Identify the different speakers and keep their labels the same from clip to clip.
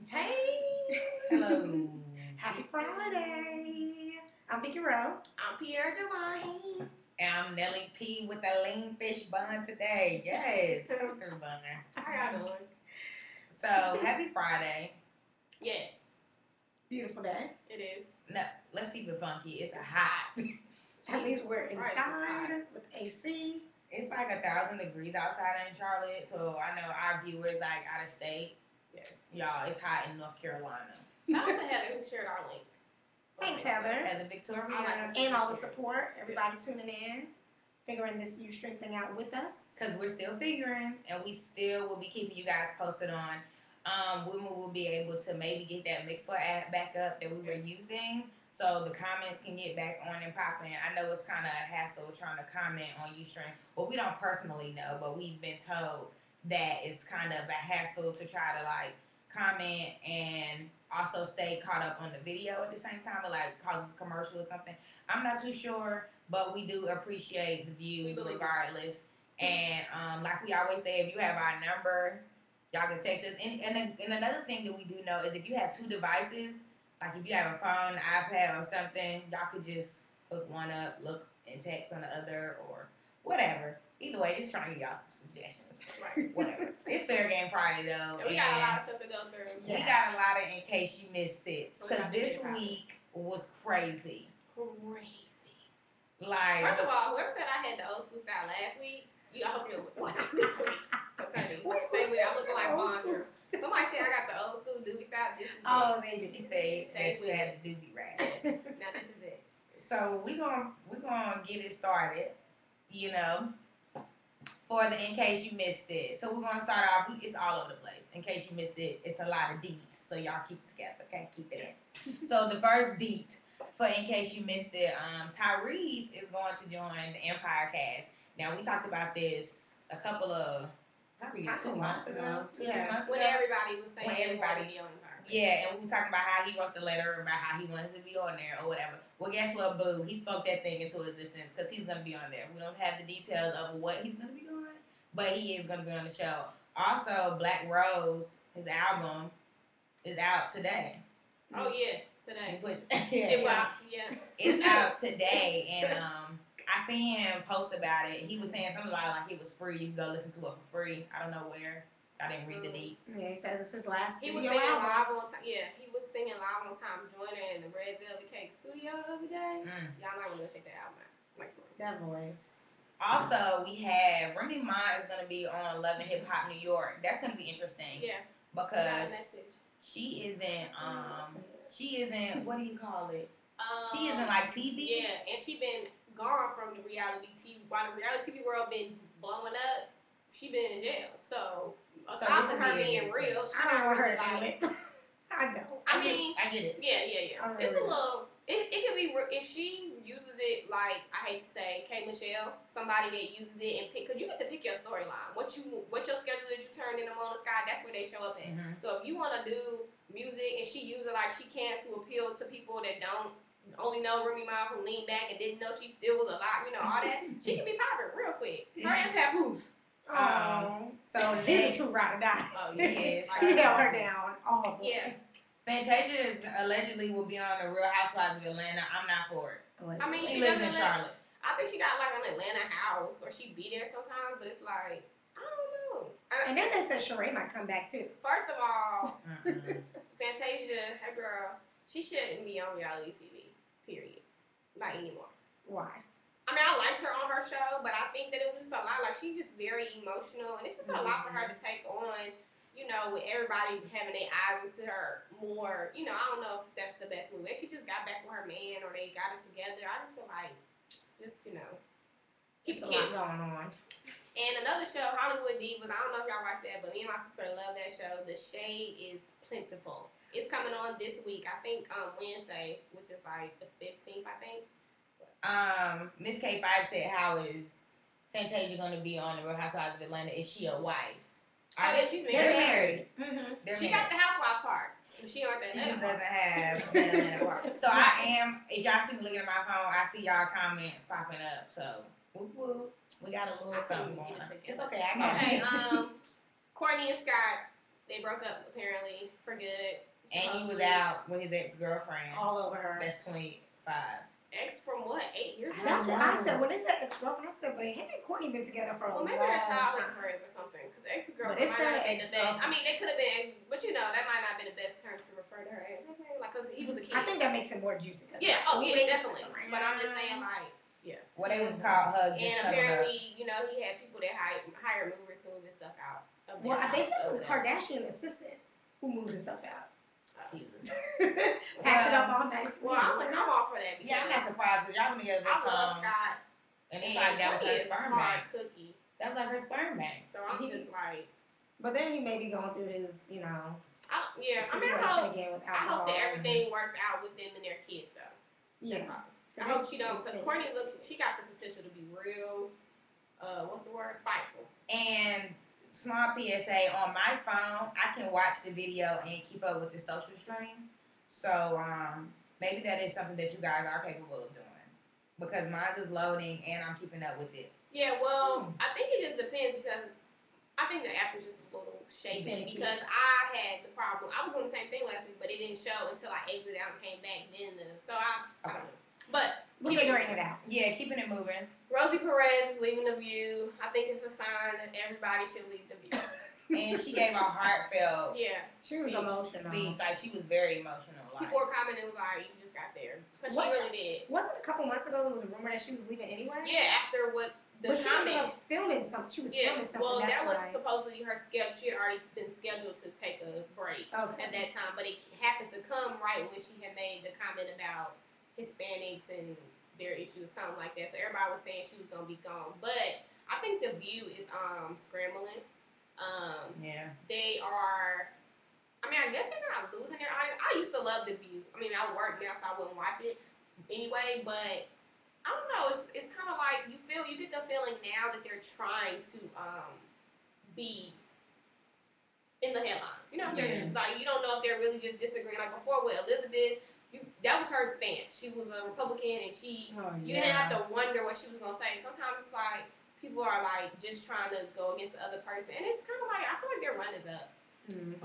Speaker 1: Hey.
Speaker 2: Hello.
Speaker 1: Happy Friday. I'm Vicky Rowe.
Speaker 3: I'm Pierre Jelani.
Speaker 2: And I'm Nelly P with the lean fish bun today. Yes. Bun.
Speaker 3: How y'all doing?
Speaker 2: So, happy Friday.
Speaker 3: Yes.
Speaker 1: Beautiful day.
Speaker 3: It is.
Speaker 2: No, let's keep it funky. It's hot.
Speaker 1: At least we're inside with AC.
Speaker 2: It's like 1,000 degrees outside in Charlotte, so I know our viewers like out of state.
Speaker 3: Yes.
Speaker 2: Y'all, it's hot in North Carolina.
Speaker 3: Shout out to Heather who shared our link.
Speaker 1: Thanks, Heather.
Speaker 2: Heather Victoria.
Speaker 1: And all the support. Everybody tuning in. Figuring this Ustream thing out with us.
Speaker 2: Because we're still figuring, and we still will be keeping you guys posted on when we will be able to maybe get that Mixler app back up that we were using, so the comments can get back on and popping. I know it's kind of a hassle trying to comment on Ustream. Well, we don't personally know, but we've been told that it's kind of a hassle to try to like comment and also stay caught up on the video at the same time, or like causes a commercial or something. I'm not too sure, but we do appreciate the views regardless. And like we always say, if you have our number, y'all can text us. And another thing that we do know is if you have two devices, like if you have a phone, an iPad, or something, y'all could just hook one up, look and text on the other, or whatever. Either way, just trying to give y'all some suggestions. Like, whatever. It's Fair Game Friday, though.
Speaker 3: And we got a lot of stuff to go through.
Speaker 2: We got a lot of in case you missed it. Because this week was crazy.
Speaker 3: Crazy.
Speaker 2: Like,
Speaker 3: first of all, whoever said I had the old school style last week, I hope you're watching this week. I'm looking like Bonder. Somebody said I got the old school doobie style. This is
Speaker 2: oh, they did say that you had the doobie rag.
Speaker 3: Now this is it.
Speaker 2: So we're gonna get it started, you know, for the in case you missed it. So we're gonna start off. It's all over the place. In case you missed it, it's a lot of deets. So y'all keep it together, okay? Keep it in. So the first deet for in case you missed it, Tyrese is going to join the Empire cast. Now we talked about this a couple of probably 2 months ago. 2 months ago.
Speaker 3: When everybody was saying everybody be on Empire.
Speaker 2: Yeah, and we was talking about how he wrote the letter about how he wanted to be on there or whatever. Well, guess what, boo? He spoke that thing into existence because he's going to be on there. We don't have the details of what he's going to be doing, but he is going to be on the show. Also, Black Rose, his album, is out today.
Speaker 3: Oh, yeah, today.
Speaker 2: Yeah. It's out today, and I seen him post about it. He was saying something about like it was free. You can go listen to it for free. I don't know where. I didn't read the deets.
Speaker 1: Yeah, he says it's his last
Speaker 3: He was singing live on time. Yeah, he was singing live on Time Joiner in the Red Velvet Cake studio the other day. Y'all might want to check that out, man.
Speaker 1: That voice.
Speaker 2: Also, we have Remy Ma is going to be on Love and Hip Hop New York. That's going to be interesting.
Speaker 3: Yeah.
Speaker 2: Because she isn't, what do you call it? She isn't like TV.
Speaker 3: Yeah, and she been gone from the reality TV. While the reality TV world been blowing up, she been in jail. So aside from her being real, she's
Speaker 1: I don't want her to
Speaker 3: like,
Speaker 1: do it. I know.
Speaker 3: I mean,
Speaker 2: I get it.
Speaker 3: Yeah. It's a little. It could be if she uses it like I hate to say K Michelle, somebody that uses it and pick because you get to pick your storyline. What your schedule that you turn in the Mona Sky, that's where they show up at. Mm-hmm. So if you want to do music and she uses it like she can to appeal to people that don't only know Remy Ma from Lean Back and didn't know she still was alive, you know all that, she can be popular real quick. Her and Papoose.
Speaker 2: So
Speaker 1: he's a true ride or die.
Speaker 3: Oh, yes.
Speaker 1: He held her down all the way.
Speaker 3: Yeah.
Speaker 2: Fantasia allegedly will be on the Real Housewives of Atlanta. I'm not for it.
Speaker 3: I mean,
Speaker 2: she lives in Charlotte.
Speaker 3: I think she got like an Atlanta house, or she be there sometimes. But it's like I don't know.
Speaker 1: And then they said Sheree might come back too.
Speaker 3: First of all, Fantasia, that girl, she shouldn't be on reality TV. Period. Not anymore.
Speaker 1: Why?
Speaker 3: I mean, I liked her on her show, but I think that it was just a lot. Like, she's just very emotional, and it's just a lot for her to take on, you know, with everybody having their eye to her more. You know, I don't know if that's the best move. If she just got back with her man or they got it together, I just feel like, just, you know, keep it
Speaker 1: going on.
Speaker 3: And another show, Hollywood Divas, I don't know if y'all watched that, but me and my sister love that show. The Shade is Plentiful. It's coming on this week, I think Wednesday, which is like the 15th, I think.
Speaker 2: Miss K5 said, how is Fantasia going to be on the Real Housewives of Atlanta? Is she a wife?
Speaker 3: Yeah, she's married.
Speaker 2: They're married.
Speaker 3: Mm-hmm. She got the housewife part. She on that.
Speaker 2: She just doesn't have the Atlanta part. So I am, if y'all see me looking at my phone, I see y'all comments popping up. So, whoop whoop. We got a little something going on. It's okay. I got
Speaker 3: it. Courtney and Scott They broke up apparently for good.
Speaker 2: And he was out with his ex-girlfriend.
Speaker 1: All over her.
Speaker 2: That's 25.
Speaker 3: Ex from what? 8 years ago?
Speaker 1: That's what I said. When they said ex-girlfriend, I said, but him and Courtney been together for a
Speaker 3: Well,
Speaker 1: long
Speaker 3: maybe they're childhood
Speaker 1: time.
Speaker 3: friends or something. Because ex-girlfriend
Speaker 1: But it
Speaker 3: might
Speaker 1: said
Speaker 3: not have been the best.
Speaker 1: ex-girlfriend.
Speaker 3: I mean, they could have been, but you know, that might not have been the best term to refer to her as. Okay, like, because he was a kid.
Speaker 1: I think that makes it more juicy.
Speaker 3: Yeah, oh yeah, definitely. But I'm just saying, like, yeah.
Speaker 2: Well, they was called hugs
Speaker 3: And apparently, you know, he had people that hired movers to move his stuff out.
Speaker 1: Well, they said it was Kardashian assistants who moved the stuff out.
Speaker 2: Jesus.
Speaker 1: Packed it up all nice.
Speaker 3: Well, I'm all for that.
Speaker 2: Yeah, I'm not surprised because y'all been together this
Speaker 3: I love
Speaker 2: long.
Speaker 3: Scott.
Speaker 2: And it's like that was her sperm bank.
Speaker 3: Cookie.
Speaker 2: That was like her sperm bank.
Speaker 3: So I'm just like.
Speaker 1: But then he may be going through his, you know.
Speaker 3: Yeah, I mean, I hope that everything works out with them and their kids, though.
Speaker 1: Yeah.
Speaker 3: I hope she don't, because Courtney she got the potential to be real. What's the word? Spiteful.
Speaker 2: And small PSA, on my phone, I can watch the video and keep up with the social stream. So maybe that is something that you guys are capable of doing. Because mine is loading and I'm keeping up with it.
Speaker 3: Yeah, well, I think it just depends because I think the app is just a little shaky because I had the problem. I was doing the same thing last week, but it didn't show until I exited out and came back. So I don't know. But
Speaker 1: we're figuring it out.
Speaker 2: Yeah, keeping it moving.
Speaker 3: Rosie Perez is leaving The View. I think it's a sign that everybody should leave The View.
Speaker 2: And she gave a heartfelt
Speaker 1: she was emotional.
Speaker 2: speech. Like, she was very emotional. Like,
Speaker 3: people were commenting like, you just got there. Because she really did.
Speaker 1: Wasn't a couple months ago there was a rumor that she was leaving anyway?
Speaker 3: Yeah, after what the comment.
Speaker 1: Filming something. She was filming something.
Speaker 3: Well, that was supposedly her schedule. She had already been scheduled to take a break at that time. But it happened to come right when she had made the comment about Hispanics and their issues, something like that. So everybody was saying she was gonna be gone. But I think The View is scrambling. They are. I mean, I guess they're not losing their audience. I used to love The View. I mean, I work now, so I wouldn't watch it anyway. But I don't know. It's kind of like you get the feeling now that they're trying to be in the headlines. You know, like you don't know if they're really just disagreeing. Like before with Elizabeth. That was her stance. She was a Republican, and you didn't have to wonder what she was gonna say. Sometimes it's like people are like just trying to go against the other person, and it's kind of like I feel like their run is up,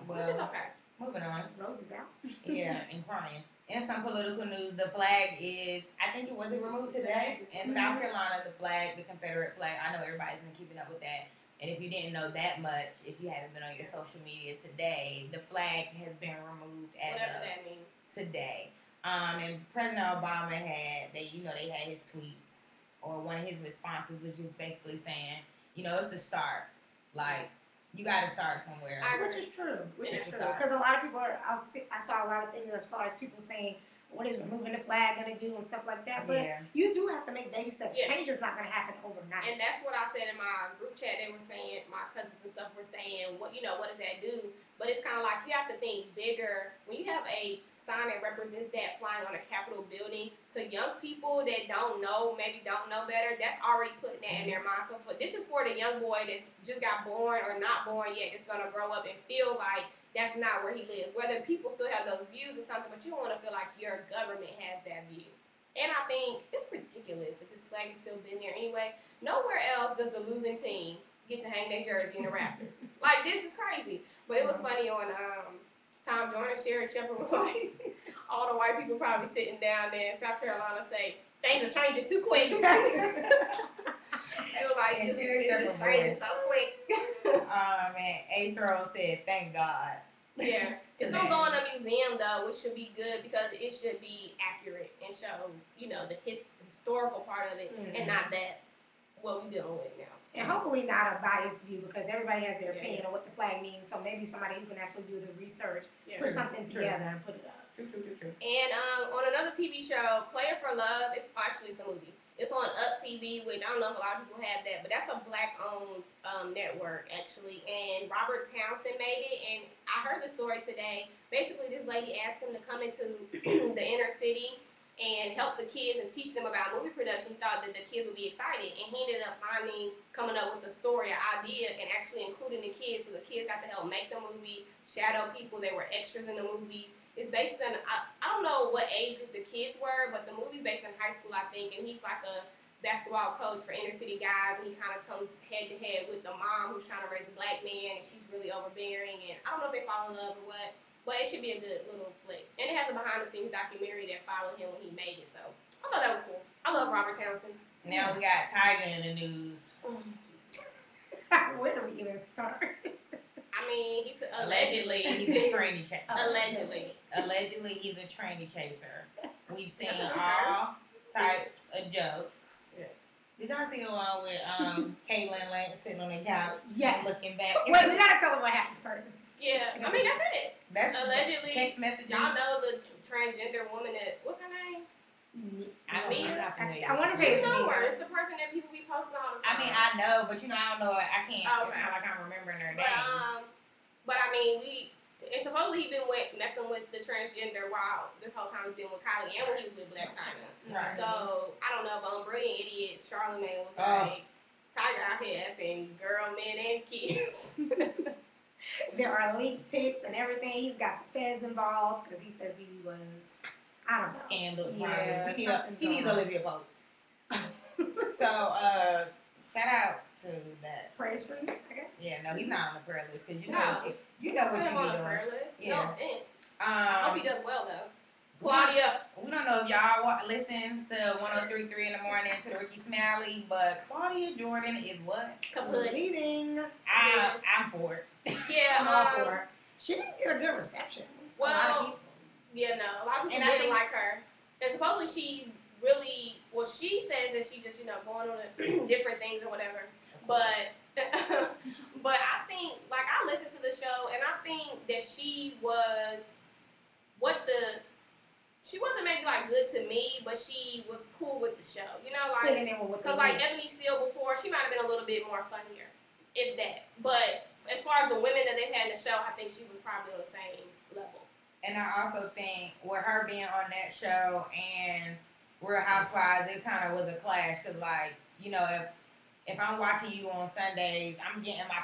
Speaker 3: which is okay.
Speaker 2: Moving on.
Speaker 1: Rose is out.
Speaker 2: Yeah, and crying. In some political news, the flag is, I think it was removed today in South Carolina. The flag, the Confederate flag. I know everybody's been keeping up with that. And if you didn't know that much, if you haven't been on your social media today, the flag has been removed as
Speaker 3: whatever that means.
Speaker 2: Today. And President Obama they had his tweets, or one of his responses was just basically saying, it's the start. Like, you got to start somewhere.
Speaker 1: Which is true. Because a lot of people I saw a lot of things as far as people saying, what is removing the flag going to do and stuff like that. But you do have to make baby steps.
Speaker 3: Yeah.
Speaker 1: Change is not going to happen overnight.
Speaker 3: And that's what I said in my group chat. They were saying, my cousins and stuff were saying, what does that do? But it's kind of like you have to think bigger. When you have a sign that represents that flying on a Capitol building, to young people that maybe don't know better, that's already putting that in their mind. So this is for the young boy that's just got born or not born yet, that's going to grow up and feel like that's not where he lives. Whether people still have those views or something, but you don't want to feel like your government has that view. And I think it's ridiculous that this flag has still been there anyway. Nowhere else does the losing team get to hang their jersey in the Raptors. Like, this is crazy. But it was funny on Tom Joyner, Sherry Shepherd was like, all the white people probably sitting down there in South Carolina say, things are changing too quick. It was like, it's changing so quick.
Speaker 2: Man, Ace Rose said, thank God.
Speaker 3: Yeah. It's going to go in a museum, though, which should be good because it should be accurate and show, the historical part of it and not that what we're dealing with now.
Speaker 1: And hopefully not a biased view because everybody has their opinion on what the flag means. So maybe somebody who can actually do the research, put something together and put it up.
Speaker 2: True.
Speaker 3: And on another TV show, Player for Love, it's a movie. It's on Up TV, which I don't know if a lot of people have that, but that's a black-owned network, actually. And Robert Townsend made it, and I heard the story today. Basically, this lady asked him to come into the inner city and help the kids and teach them about movie production. He thought that the kids would be excited, and he ended up coming up with a story, an idea, and actually including the kids, so the kids got to help make the movie, shadow people that were extras in the movie. It's based on, I don't know what age group the kids were, but the movie's based in high school, I think, and he's like basketball coach for inner city guys, and he kind of comes head to head with the mom who's trying to raise a black man, and she's really overbearing, and I don't know if they fall in love or what, but it should be a good little flick. And it has a behind the scenes documentary that followed him when he made it, so I thought that was cool. I love Robert Townsend.
Speaker 2: Now we got Tiger in the news.
Speaker 1: Where do we even start?
Speaker 3: I mean, he's
Speaker 2: Allegedly he's a tranny chaser.
Speaker 3: Allegedly
Speaker 2: He's a tranny chaser. We've seen all types of jokes. Yeah. Did y'all see the one with Caitlin Lance sitting on the couch looking back?
Speaker 1: Wait, we gotta tell them what happened first.
Speaker 3: Yeah, I mean that's it.
Speaker 2: That's
Speaker 3: allegedly
Speaker 2: text messages.
Speaker 3: Y'all know the transgender woman that what's her name?
Speaker 1: I want to say
Speaker 3: it's the person that people be posting all the time.
Speaker 2: I mean, I know, but I don't know. I can't. Oh, okay. It's not like I'm remembering her name.
Speaker 3: But I mean, and supposedly he been messing with the transgender while this whole time he's been with Kylie and when he was with Black China. Right. So I don't know, but brilliant idiot Charlamagne was like, Tiger out here effing girl, men, and kids.
Speaker 1: There are leaked pics and everything. He's got the feds involved because he says he was. I don't know.
Speaker 2: Scandal.
Speaker 1: Yeah,
Speaker 2: he needs Olivia Book. So, shout out to that.
Speaker 1: Prayers for him, I guess.
Speaker 2: Yeah, no, he's not on the prayer list because you know what you be doing.
Speaker 3: Yeah. No offense. I hope he does well though. Claudia.
Speaker 2: We don't know if y'all listen to 103.3 in the morning to the Ricky Smiley, but Claudia Jordan is what?
Speaker 1: Leading.
Speaker 2: I'm for it.
Speaker 3: Yeah,
Speaker 1: I'm all for it. She didn't get a good reception. A lot of people.
Speaker 3: Yeah, no, a lot of people didn't like her. And supposedly she said that she just, going on different things or whatever. But I think, like, I listened to the show, and I think that she wasn't maybe, like, good to me, but she was cool with the show. Because, like, Ebony Steele before, she might have been a little bit more funnier, if that. But as far as the women that they've had in the show, I think she was probably on the same level.
Speaker 2: And I also think with her being on that show and Real Housewives, it kind of was a clash because, like, if I'm watching you on Sundays, I'm getting my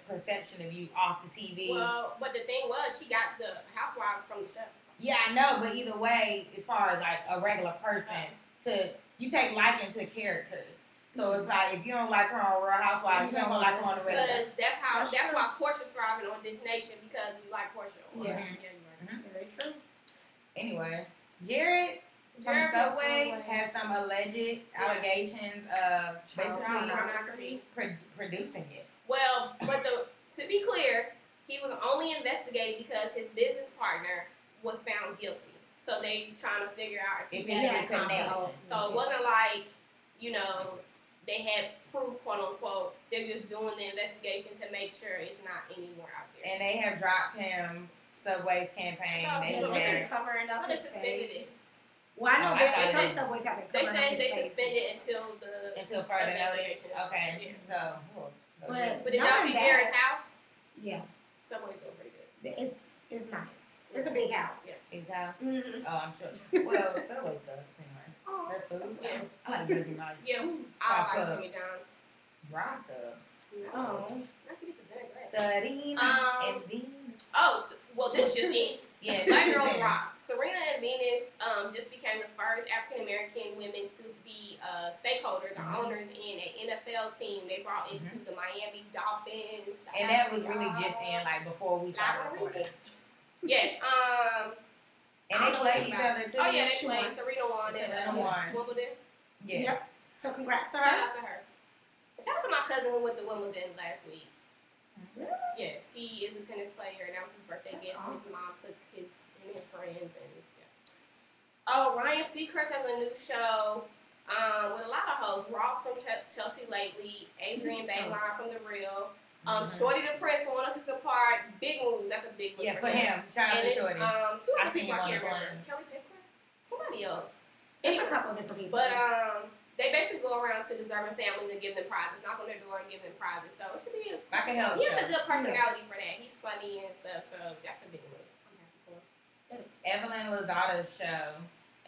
Speaker 2: perception of you off the TV.
Speaker 3: Well, but the thing was, she got the Housewives from the show.
Speaker 2: Yeah, I know, but either way, as far as, like, a regular person, you take liking to characters. So it's like, if you don't like her on Real Housewives, you don't like her on the regular.
Speaker 3: Because that's why Portia's thriving on This Nation, because we like Portia.
Speaker 1: Yeah.
Speaker 3: Very true.
Speaker 2: Anyway, Jared from Subway has some alleged allegations of basically producing it.
Speaker 3: Well, but to be clear, he was only investigated because his business partner was found guilty. So they trying to figure out if he had a connection. So it wasn't like, they had proof, quote unquote. They're just doing the investigation to make sure it's not anymore out there.
Speaker 2: And they have dropped him. Subway's campaign that he had.
Speaker 1: Covering up his
Speaker 3: face.
Speaker 1: Well, I know some Subways have been covering up his face.
Speaker 3: They suspended until
Speaker 2: further notice. Okay,
Speaker 3: yeah.
Speaker 2: So.
Speaker 3: But did y'all see Jared's house?
Speaker 1: Yeah.
Speaker 3: Subway's doing pretty good.
Speaker 1: It's nice. It's a big house.
Speaker 3: Yeah.
Speaker 2: His house.
Speaker 1: Mm-hmm.
Speaker 2: Oh, I'm sure. Well, Subway sucks anyway.
Speaker 1: Oh,
Speaker 2: their food.
Speaker 3: Yeah.
Speaker 2: I like Jersey Mike's.
Speaker 3: Yeah. I like Jimmy John's.
Speaker 2: Dry subs.
Speaker 3: Oh. I can get the vinaigrette.
Speaker 2: Serena and Venus.
Speaker 3: Oh, well, this just ends.
Speaker 2: Yeah,
Speaker 3: Black Girls Rock. Serena and Venus just became the first African American women to be stakeholders or owners in an NFL team. They brought into the Miami Dolphins.
Speaker 2: And that was really just in, like, before we started recording.
Speaker 3: Yes.
Speaker 2: And they played each other, too.
Speaker 3: Oh, yeah, they played. Serena won at Wimbledon.
Speaker 2: Yes.
Speaker 1: Yep. So congrats to her.
Speaker 3: Shout out to her. Shout out to my cousin who went to Wimbledon last week.
Speaker 1: Really?
Speaker 3: Yes, he is a tennis player, and that was his birthday gift. Awesome. His mom took him and his friends, and Oh, Ryan Seacrest has a new show with a lot of hosts. Ross from Chelsea Lately, Adrian Bayline from The Real, Shorty the Prince from 106 Apart. Big move. That's a big move.
Speaker 2: Yeah, for him. Shout out to Shorty.
Speaker 3: Two other people I can't remember. Kelly Pickler? Somebody else.
Speaker 1: It's a couple of different people.
Speaker 3: But they basically go around to deserving families and give them prizes. Knock on their door and give them prizes. So it should be
Speaker 2: like a help.
Speaker 3: He has a good personality for that. He's funny and stuff. So that's a big move. I'm happy for him.
Speaker 2: Evelyn Lozada's show,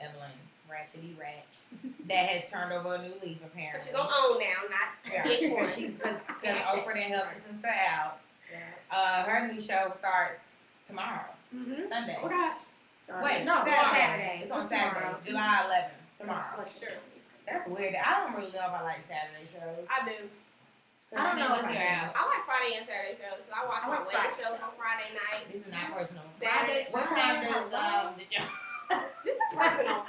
Speaker 2: Evelyn Ratchety Ratch, that has turned over a new leaf apparently.
Speaker 3: So she's on OWN now, not VH1.
Speaker 2: She's because Oprah didn't help her sister out. Yeah. Her new show starts tomorrow, Sunday.
Speaker 3: Oh gosh.
Speaker 2: Wait, no, Saturday. It's on Saturday, July 11th. Tomorrow.
Speaker 3: Sure.
Speaker 2: That's weird. I don't really know if I like Saturday shows.
Speaker 3: I do.
Speaker 1: I don't know if I do.
Speaker 3: I like Friday and Saturday shows because I watch my wedding shows on Friday night.
Speaker 2: This is not personal.
Speaker 3: Saturday.
Speaker 2: What time does the show?
Speaker 3: This is personal.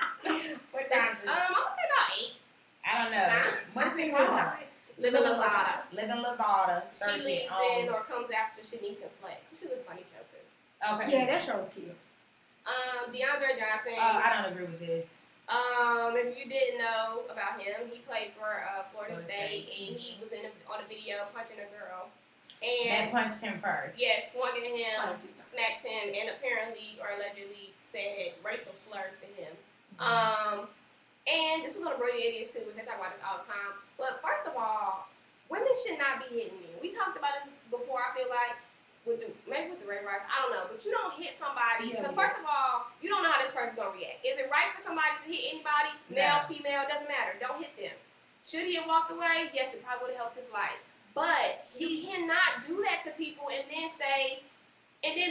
Speaker 2: What time?
Speaker 3: I'm gonna say about 8.
Speaker 2: I don't know. What is it called?
Speaker 3: Living Lazada.
Speaker 2: Living Lazada.
Speaker 3: She leaves in or comes after Shanice and Flex, which is a funny show too.
Speaker 2: Okay.
Speaker 1: Yeah, that show is cute.
Speaker 3: DeAndre Johnson.
Speaker 2: I don't agree with this.
Speaker 3: If you didn't know about him, he played for Florida State, and he was on a video punching a girl. And
Speaker 2: they punched him first.
Speaker 3: Yes, swung at him, smacked him, and apparently or allegedly said racial slurs to him. And this was on the Brilliant Idiots too, which they talk about this all the time. But first of all, women should not be hitting men. We talked about this before. I feel like maybe with the Ray Rice, I don't know, but you don't hit somebody because first of all, you don't know how this person's gonna react. Is it right for somebody to hit anybody, male, female, doesn't matter. Don't hit them. Should he have walked away? Yes, it probably would have helped his life. But you cannot do that to people and then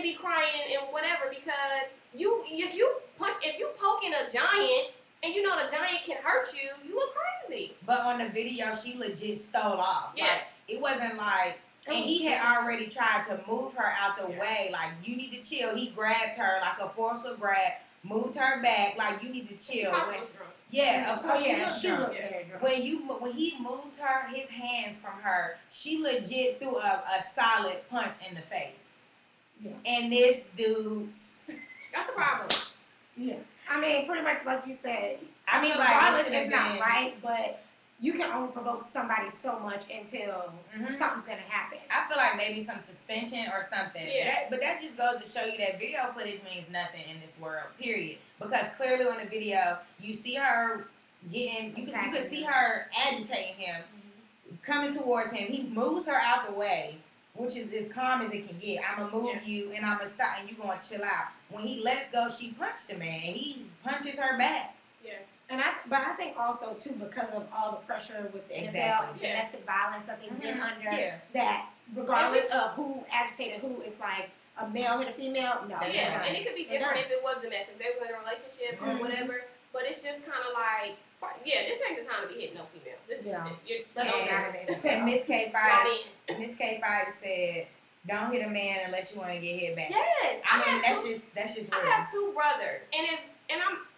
Speaker 3: be crying and whatever because if you poking a giant and you know the giant can hurt you, you look crazy.
Speaker 2: But on the video, she legit stole off.
Speaker 3: Yeah,
Speaker 2: like, it wasn't like. And he had already tried to move her out the way. Like, you need to chill. He grabbed her like a forceful grab, moved her back. Like, you need to chill. Yeah, of course she looked drunk. When he moved her, his hands from her, she legit threw a solid punch in the face. Yeah. And this dude...
Speaker 3: That's a problem.
Speaker 1: Yeah. I mean, pretty much like you said.
Speaker 2: I mean,
Speaker 1: regardless, it's not right, but... You can only provoke somebody so much until something's going to happen.
Speaker 2: I feel like maybe some suspension or something.
Speaker 3: Yeah.
Speaker 2: But that just goes to show you that video footage means nothing in this world, period. Because clearly on the video, you see her getting, you can see her agitating him, coming towards him. He moves her out the way, which is as calm as it can get. I'm going to move you and I'm going to stop and you're going to chill out. When he lets go, she punched him, man. He punches her back.
Speaker 3: Yeah.
Speaker 1: But I think also too because of all the pressure with the NFL and domestic violence that they've been under, that regardless of who agitated who, it's like a male hit a female. No,
Speaker 3: and it could be different if it was domestic. They were in a relationship or whatever. But it's just kind of like, this ain't the time to be hitting no female. This is it.
Speaker 2: And Miss K5 said, "Don't hit a man unless you want to get hit back."
Speaker 3: Yes,
Speaker 2: that's just.
Speaker 3: I have 2 brothers, and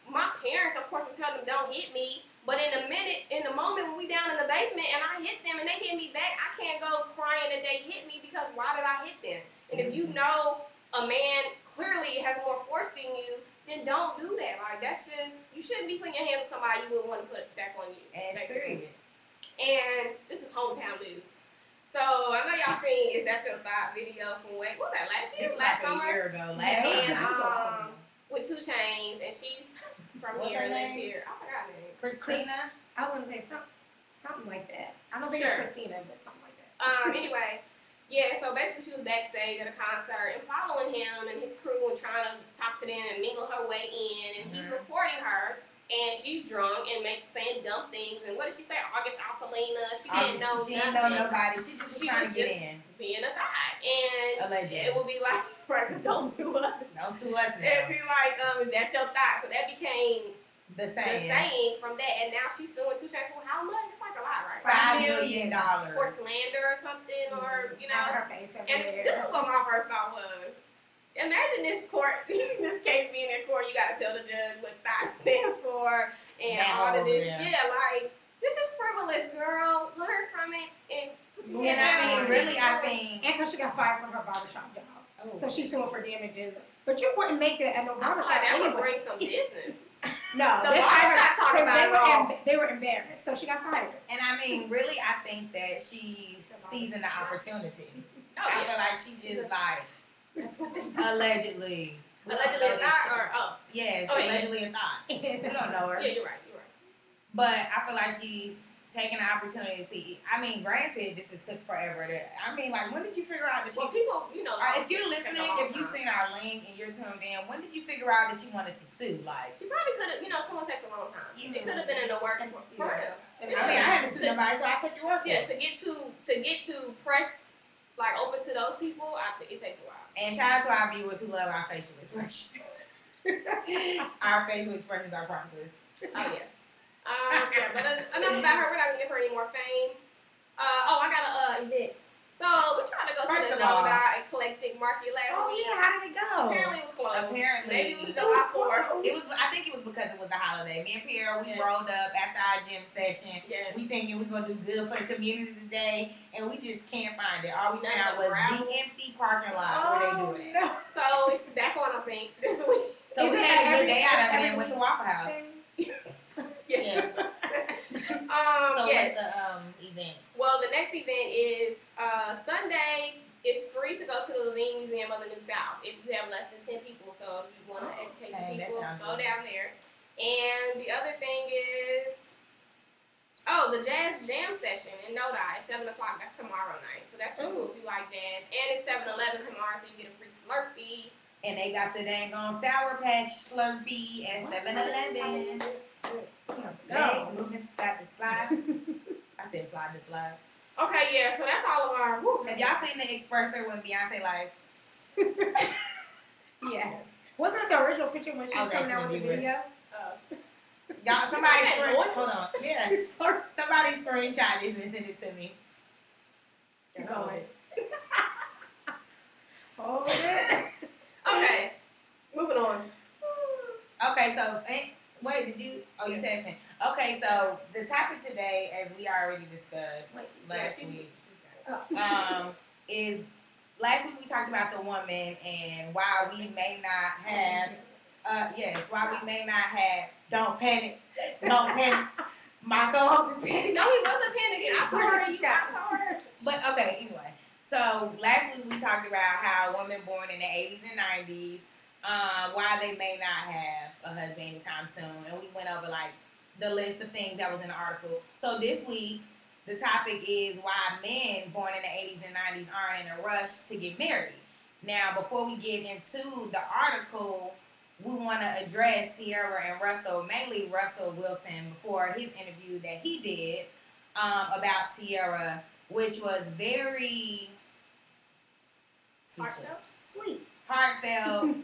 Speaker 3: my parents, of course, would tell them don't hit me. But in the moment when we down in the basement and I hit them and they hit me back, I can't go crying that they hit me because why did I hit them? And if you know a man clearly has more force than you, then don't do that. Like that's just you shouldn't be putting your hands on somebody you wouldn't want to put back on you. And this is hometown news. So I know y'all seen Is That Your Thought video from what was that last year? Last summer?
Speaker 2: A year ago.
Speaker 3: With 2 Chainz and she's from here and lives here. I forgot her name.
Speaker 2: Christina?
Speaker 1: I was going to say something like that. I don't think it's Christina, but something like that.
Speaker 3: Anyway, so basically she was backstage at a concert and following him and his crew and trying to talk to them and mingle her way in. And he's recording her and she's drunk and saying dumb things. And what did she say? August Alcelina. She didn't know
Speaker 2: She didn't know nobody. She just was trying to get in.
Speaker 3: Being a thot. And
Speaker 2: allegedly.
Speaker 3: It would be like, don't sue us.
Speaker 2: Don't sue us now.
Speaker 3: It'd be like, Is that your thought? So that became
Speaker 2: the saying
Speaker 3: from that. And now she's suing 2 Chainz for how much? It's like a lot, right?
Speaker 2: $5 million.
Speaker 3: For slander or something, or, you know.
Speaker 1: Her face
Speaker 3: and this is what my first thought was. Imagine this case being in court, you got to tell the judge what thought stands for and all of this. Yeah, like, this is frivolous, girl. Learn from it and
Speaker 2: I think.
Speaker 1: And because she got fired from her barbershop job. So she's suing for damages. But you wouldn't make that at no barbershop.
Speaker 3: That would bring some business.
Speaker 1: No,
Speaker 3: the barbershop talking about
Speaker 1: they were embarrassed, so she got fired.
Speaker 2: And I mean, really, I think that she's seizing the opportunity. I feel like she just like.
Speaker 1: That's what they do.
Speaker 3: Allegedly a thought or
Speaker 2: allegedly a thought. We don't know her.
Speaker 3: Yeah, you're right.
Speaker 2: But I feel like she's taking the opportunity. I mean, granted, this has took forever. When did you figure out that
Speaker 3: people,
Speaker 2: if you're listening, if you've seen our link and you're tuned in, when did you figure out that you wanted to sue? Like,
Speaker 3: she probably could have. Someone takes a long time. It could have been in the works for her.
Speaker 2: I mean, I haven't sued nobody, so I take your word for it.
Speaker 3: To get to press open to those people, I think it takes a while.
Speaker 2: And shout out to our viewers who love our facial expressions. Our facial expressions are priceless.
Speaker 3: Oh yeah. Yeah, but enough about her. We're not gonna give her any more fame. I got a event. So we tried to go to the No Doubt Eclectic Market last week.
Speaker 1: Yeah, how did it go?
Speaker 3: Apparently it was closed.
Speaker 2: Apparently.
Speaker 3: Maybe it was July 4th.
Speaker 2: I think it was because it was the holiday. Me and Pierre, we rolled up after our gym session.
Speaker 3: Yes.
Speaker 2: We thinking we're gonna do good for the community today, and we just can't find it. All we found was the empty parking lot where they doing it.
Speaker 3: So it's back on, I think, this week.
Speaker 2: So we had a good day out of it and went to Waffle House.
Speaker 3: Yeah.
Speaker 2: So what's the event?
Speaker 3: Well, the next event is Sunday. It's free to go to the Levine Museum of the New South if you have less than 10 people. So if you want to educate some people, go down there. And the other thing is, the Jazz Jam session in No Doubt at 7 o'clock. That's tomorrow night. So that's really cool if you like jazz. And it's 7-Eleven tomorrow, so you get a free Slurpee.
Speaker 2: And they got the dang on Sour Patch Slurpee at 7-Eleven. Legs moving side to slide. I said slide to slide.
Speaker 3: Okay, yeah, so that's all of our...
Speaker 2: Have y'all seen the Expresser when Beyonce like...
Speaker 1: Yes. Wasn't that the original picture when she was coming out with the video?
Speaker 2: Y'all, somebody hold on. Yeah. Somebody screenshot this and send it to me.
Speaker 1: Keep going. Hold it.
Speaker 3: Okay. Moving on.
Speaker 2: Okay, so... Wait, did you? Oh, you said pen. Okay, so the topic today, as we already discussed last week, is last week we talked about the woman and why we may not have, why we may not have. Don't panic, don't panic. My co-host is panicking.
Speaker 3: No, he wasn't panicking. I told her.
Speaker 2: But okay, anyway. So last week we talked about how women born in the 80s and 90s. Why they may not have a husband anytime soon, and we went over like the list of things that was in the article. So this week, the topic is why men born in the 80s and 90s aren't in a rush to get married. Now, before we get into the article, we want to address Sierra and Russell, mainly Russell Wilson, before his interview that he did about Sierra, which was very heartfelt.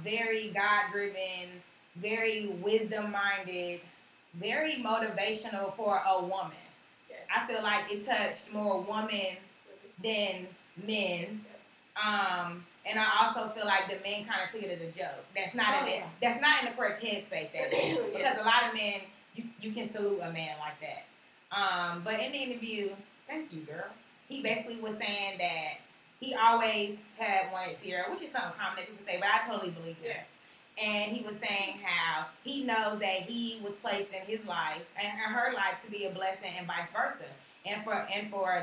Speaker 2: Very God-driven, very wisdom-minded, very motivational for a woman. Yes. I feel like it touched more women than men. And I also feel like the men kind of took it as a joke. That's not in the correct headspace that day. Because a lot of men, you can salute a man like that. But in the interview, thank you, girl. He basically was saying that he always had wanted Sierra, which is something common that people say, but I totally believe him. Yeah. And he was saying how he knows that he was placed in his life and her life to be a blessing and vice versa. And for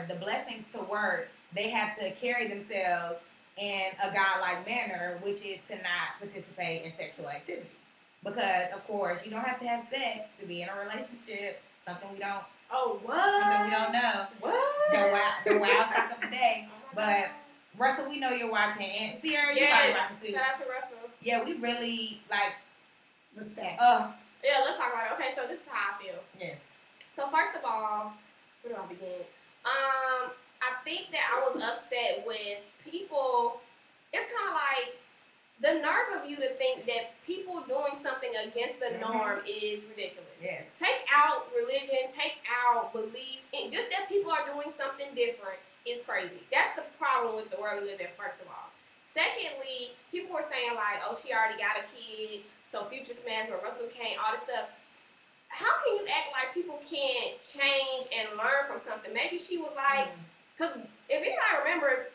Speaker 2: the blessings to work, they have to carry themselves in a godlike manner, which is to not participate in sexual activity. Because, of course, you don't have to have sex to be in a relationship. Something we don't.
Speaker 3: Oh, what?
Speaker 2: Something we don't know.
Speaker 3: What?
Speaker 2: The wild shock of the day. But Russell, we know you're watching, and Sierra, you're probably watching too.
Speaker 3: Shout out to Russell.
Speaker 2: Yeah, we really
Speaker 1: respect.
Speaker 3: Yeah, let's talk about it. Okay, so this is how I feel.
Speaker 2: Yes.
Speaker 3: So first of all, where do I begin? I think that I was upset with people. It's kind of like the nerve of you to think that people doing something against the norm is ridiculous.
Speaker 2: Yes.
Speaker 3: Take out religion, take out beliefs, and just that people are doing something different is crazy. That's the problem with the world we live in, first of all. Secondly, people were saying like, oh, she already got a kid, so future smash, but Russell can't, all this stuff. How can you act like people can't change and learn from something? Maybe she was like, because if anybody remembers,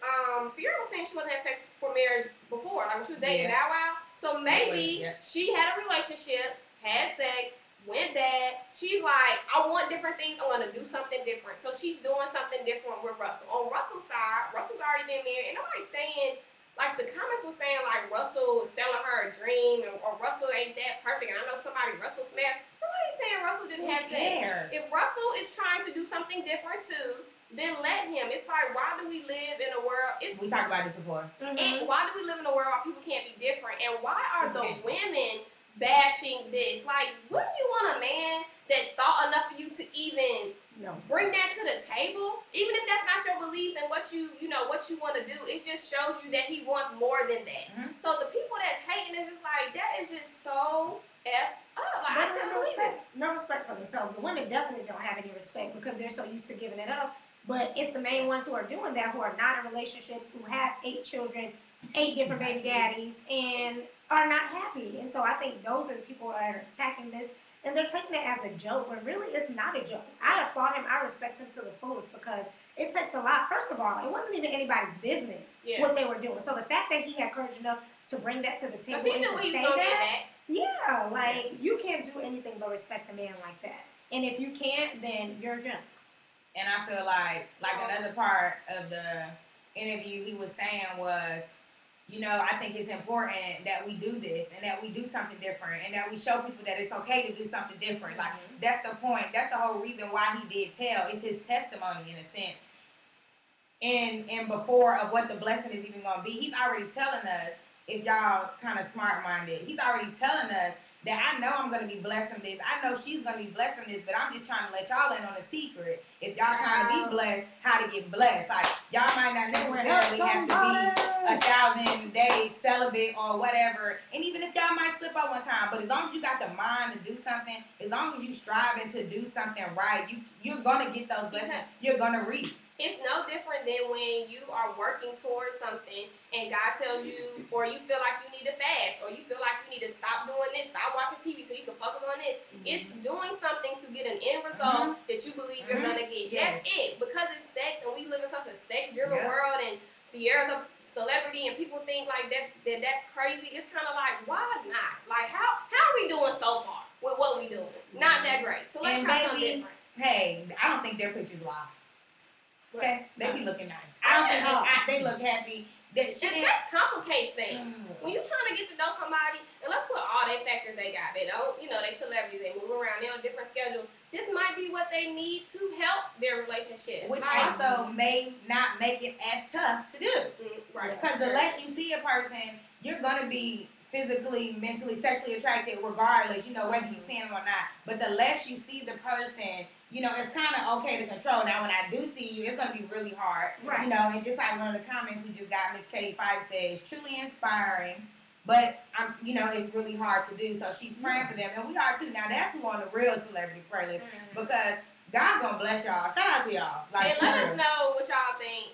Speaker 3: Sierra was saying she wasn't having sex for marriage before, like when she was dating Bow Wow. So maybe she had a relationship, had sex, went bad. She's like, I want different things. I want to do something different. So she's doing something different with Russell. On Russell's side, Russell's already been married. And nobody's saying, like the comments were saying, like Russell was selling her a dream or Russell ain't that perfect. And I know somebody Russell smashed. Nobody's saying Russell didn't have sex. If Russell is trying to do something different too, then let him. It's like, why do we live in a world? We
Speaker 2: talked about this before.
Speaker 3: And why do we live in a world where people can't be different? And why are the women bashing this? Like, wouldn't you want a man that thought enough of you to even bring that to the table? Even if that's not your beliefs and what you want to do, it just shows you that he wants more than that. So the people that's hating is just like, that is just so effed up. Like,
Speaker 1: they don't have no respect. No respect for themselves. The women definitely don't have any respect because they're so used to giving it up. But it's the main ones who are doing that, who are not in relationships, who have 8 children, 8 different baby daddies, and are not happy. And so I think those are the people that are attacking this. And they're taking it as a joke, when really it's not a joke. I applaud him. I respect him to the fullest because it takes a lot. First of all, it wasn't even anybody's business what they were doing. So the fact that he had courage enough to bring that to the table and to say that, yeah, like, you can't do anything but respect a man like that. And if you can't, then you're a junk.
Speaker 2: And I feel like another part of the interview he was saying was, you know, I think it's important that we do this and that we do something different and that we show people that it's okay to do something different. Like, that's the point. That's the whole reason why he did tell. It's his testimony, in a sense. And before of what the blessing is even going to be, he's already telling us, if y'all kind of smart-minded, he's already telling us that I know I'm going to be blessed from this. I know she's going to be blessed from this, but I'm just trying to let y'all in on a secret. If y'all trying to be blessed, how to get blessed. Like, y'all might not necessarily have to be 1,000 days celibate or whatever. And even if y'all might slip up one time, but as long as you got the mind to do something, as long as you striving to do something right, you're going to get those blessings. You're going to reap.
Speaker 3: It's no different than when you are working towards something and God tells you, or you feel like you need to fast, or you feel like you need to stop doing this, stop watching TV so you can focus on this. It's doing something to get an end result that you believe you're going to get. That's it. Because it's sex and we live in such a sex-driven world, and Sierra's a celebrity and people think like that's crazy. It's kind of like, why not? Like, how are we doing so far with what we doing? Not that great. So let's try something different.
Speaker 2: Hey, I don't think their pictures lie. Okay, they be looking nice. I don't think they look happy.
Speaker 3: Sex complicates things. When you're trying to get to know somebody, and let's put all their factors they got. They don't, they celebrities, they move around, they're on different schedules. This might be what they need to help their relationship.
Speaker 2: Which also may not make it as tough to do.
Speaker 3: Right.
Speaker 2: Because the less you see a person, you're going to be physically, mentally, sexually attracted regardless, whether you see them or not. But the less you see the person, it's kind of okay to control. Now, when I do see you, it's going to be really hard.
Speaker 3: Right.
Speaker 2: And just like one of the comments we just got, Miss K5 says, truly inspiring, but, it's really hard to do. So she's praying for them. And we are too. Now, that's who on the real celebrity prayer list. Because God going to bless y'all. Shout out to y'all.
Speaker 3: And let us know what y'all think.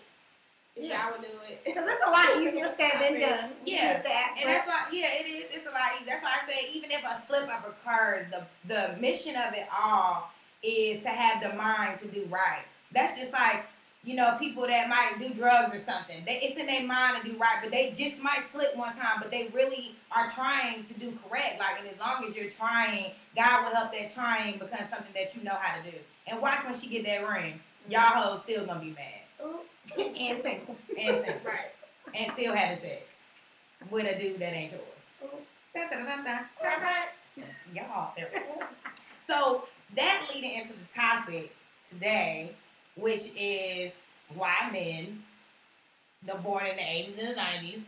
Speaker 3: If y'all would do it.
Speaker 1: Because it's a lot easier said than done.
Speaker 2: Yeah. And that's why, it is. It's a lot easier. That's why I say, even if a slip up occurs, the mission of it all is to have the mind to do right. That's just like, people that might do drugs or something. It's in their mind to do right, but they just might slip one time, but they really are trying to do correct. Like, and as long as you're trying, God will help that trying become something that you know how to do. And watch when she get that ring. Y'all hoes still gonna be mad.
Speaker 1: And single.
Speaker 3: Right.
Speaker 2: And still having sex with a dude that ain't yours. Y'all. So that leading into the topic today, which is why men, born in the 80s and the 90s,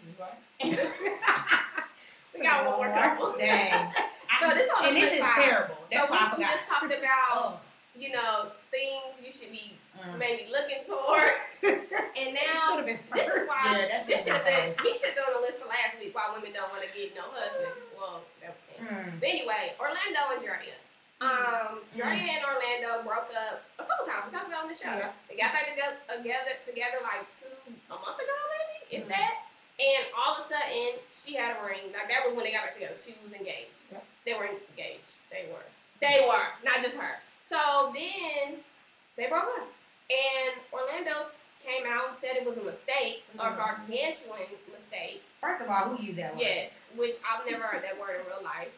Speaker 3: we got one more couple.
Speaker 2: Dang.
Speaker 3: So this
Speaker 2: is terrible. That's why I forgot.
Speaker 3: We just talked about, things you should be maybe looking towards. And now, this is why, he should have done a list for last week why women don't want to get no husband. Well, that's it. But anyway, Orlando and Drea. Drea and Orlando broke up a couple times. We talked about it on the show. Yeah. They got back together like a month ago, maybe, if that. And all of a sudden, she had a ring. Like, that was when they got back together. She was engaged. Yep. They were engaged. They were, not just her. So then they broke up. And Orlando came out and said it was a mistake, a gargantuan mistake.
Speaker 2: First of all, who used that word?
Speaker 3: Yes, which I've never heard that word in real life.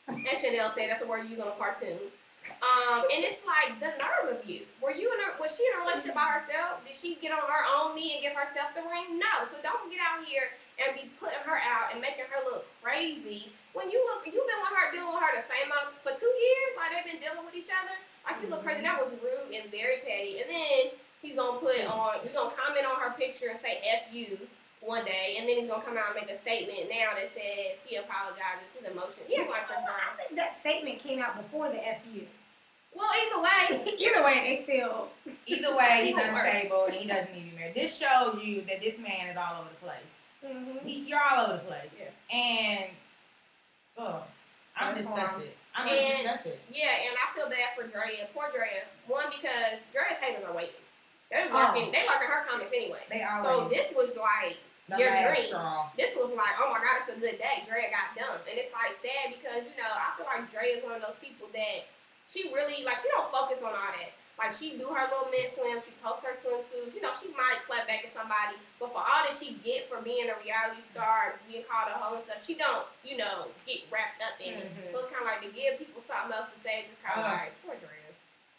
Speaker 3: And Chanel said that's a word used on a cartoon. And it's like, the nerve of you. Was she in a relationship by herself? Did she get on her own knee and give herself the ring? No. So don't get out here and be putting her out and making her look crazy. When you've been with her, dealing with her the same amount for 2 years, like they've been dealing with each other. Like, you look crazy. That was rude and very petty. And then he's gonna comment on her picture and say F you one day, and then he's gonna come out and make a statement now that says he apologizes, his emotion. He didn't like this girl.
Speaker 1: I think that statement came out before the FU.
Speaker 3: Well, either way,
Speaker 1: they still.
Speaker 2: Either way, he's unstable and he doesn't need to be married. This shows you that this man is all over the place. You're all over the place. Yeah. And I'm disgusted. I'm
Speaker 3: And
Speaker 2: disgusted.
Speaker 3: yeah, and I feel bad for Drea. Poor Drea. One, because Drea's haters are waiting. They lurking her comments anyway.
Speaker 2: They always.
Speaker 3: So this was like
Speaker 2: the
Speaker 3: your
Speaker 2: last
Speaker 3: dream.
Speaker 2: straw.
Speaker 3: This was like, oh my God, it's a good day. Drea got done. And it's like sad because, you know, I feel like Drea is one of those people that she really, like, she don't focus on all that. Like, she do her little mid swim, she posts her swimsuits. You know, she might clap back at somebody, but for all that she get for being a reality star, being called a hoe and stuff, she don't, you know, get wrapped up in it. So it's kind of like to give people something else to say, just kind of like, poor Drea.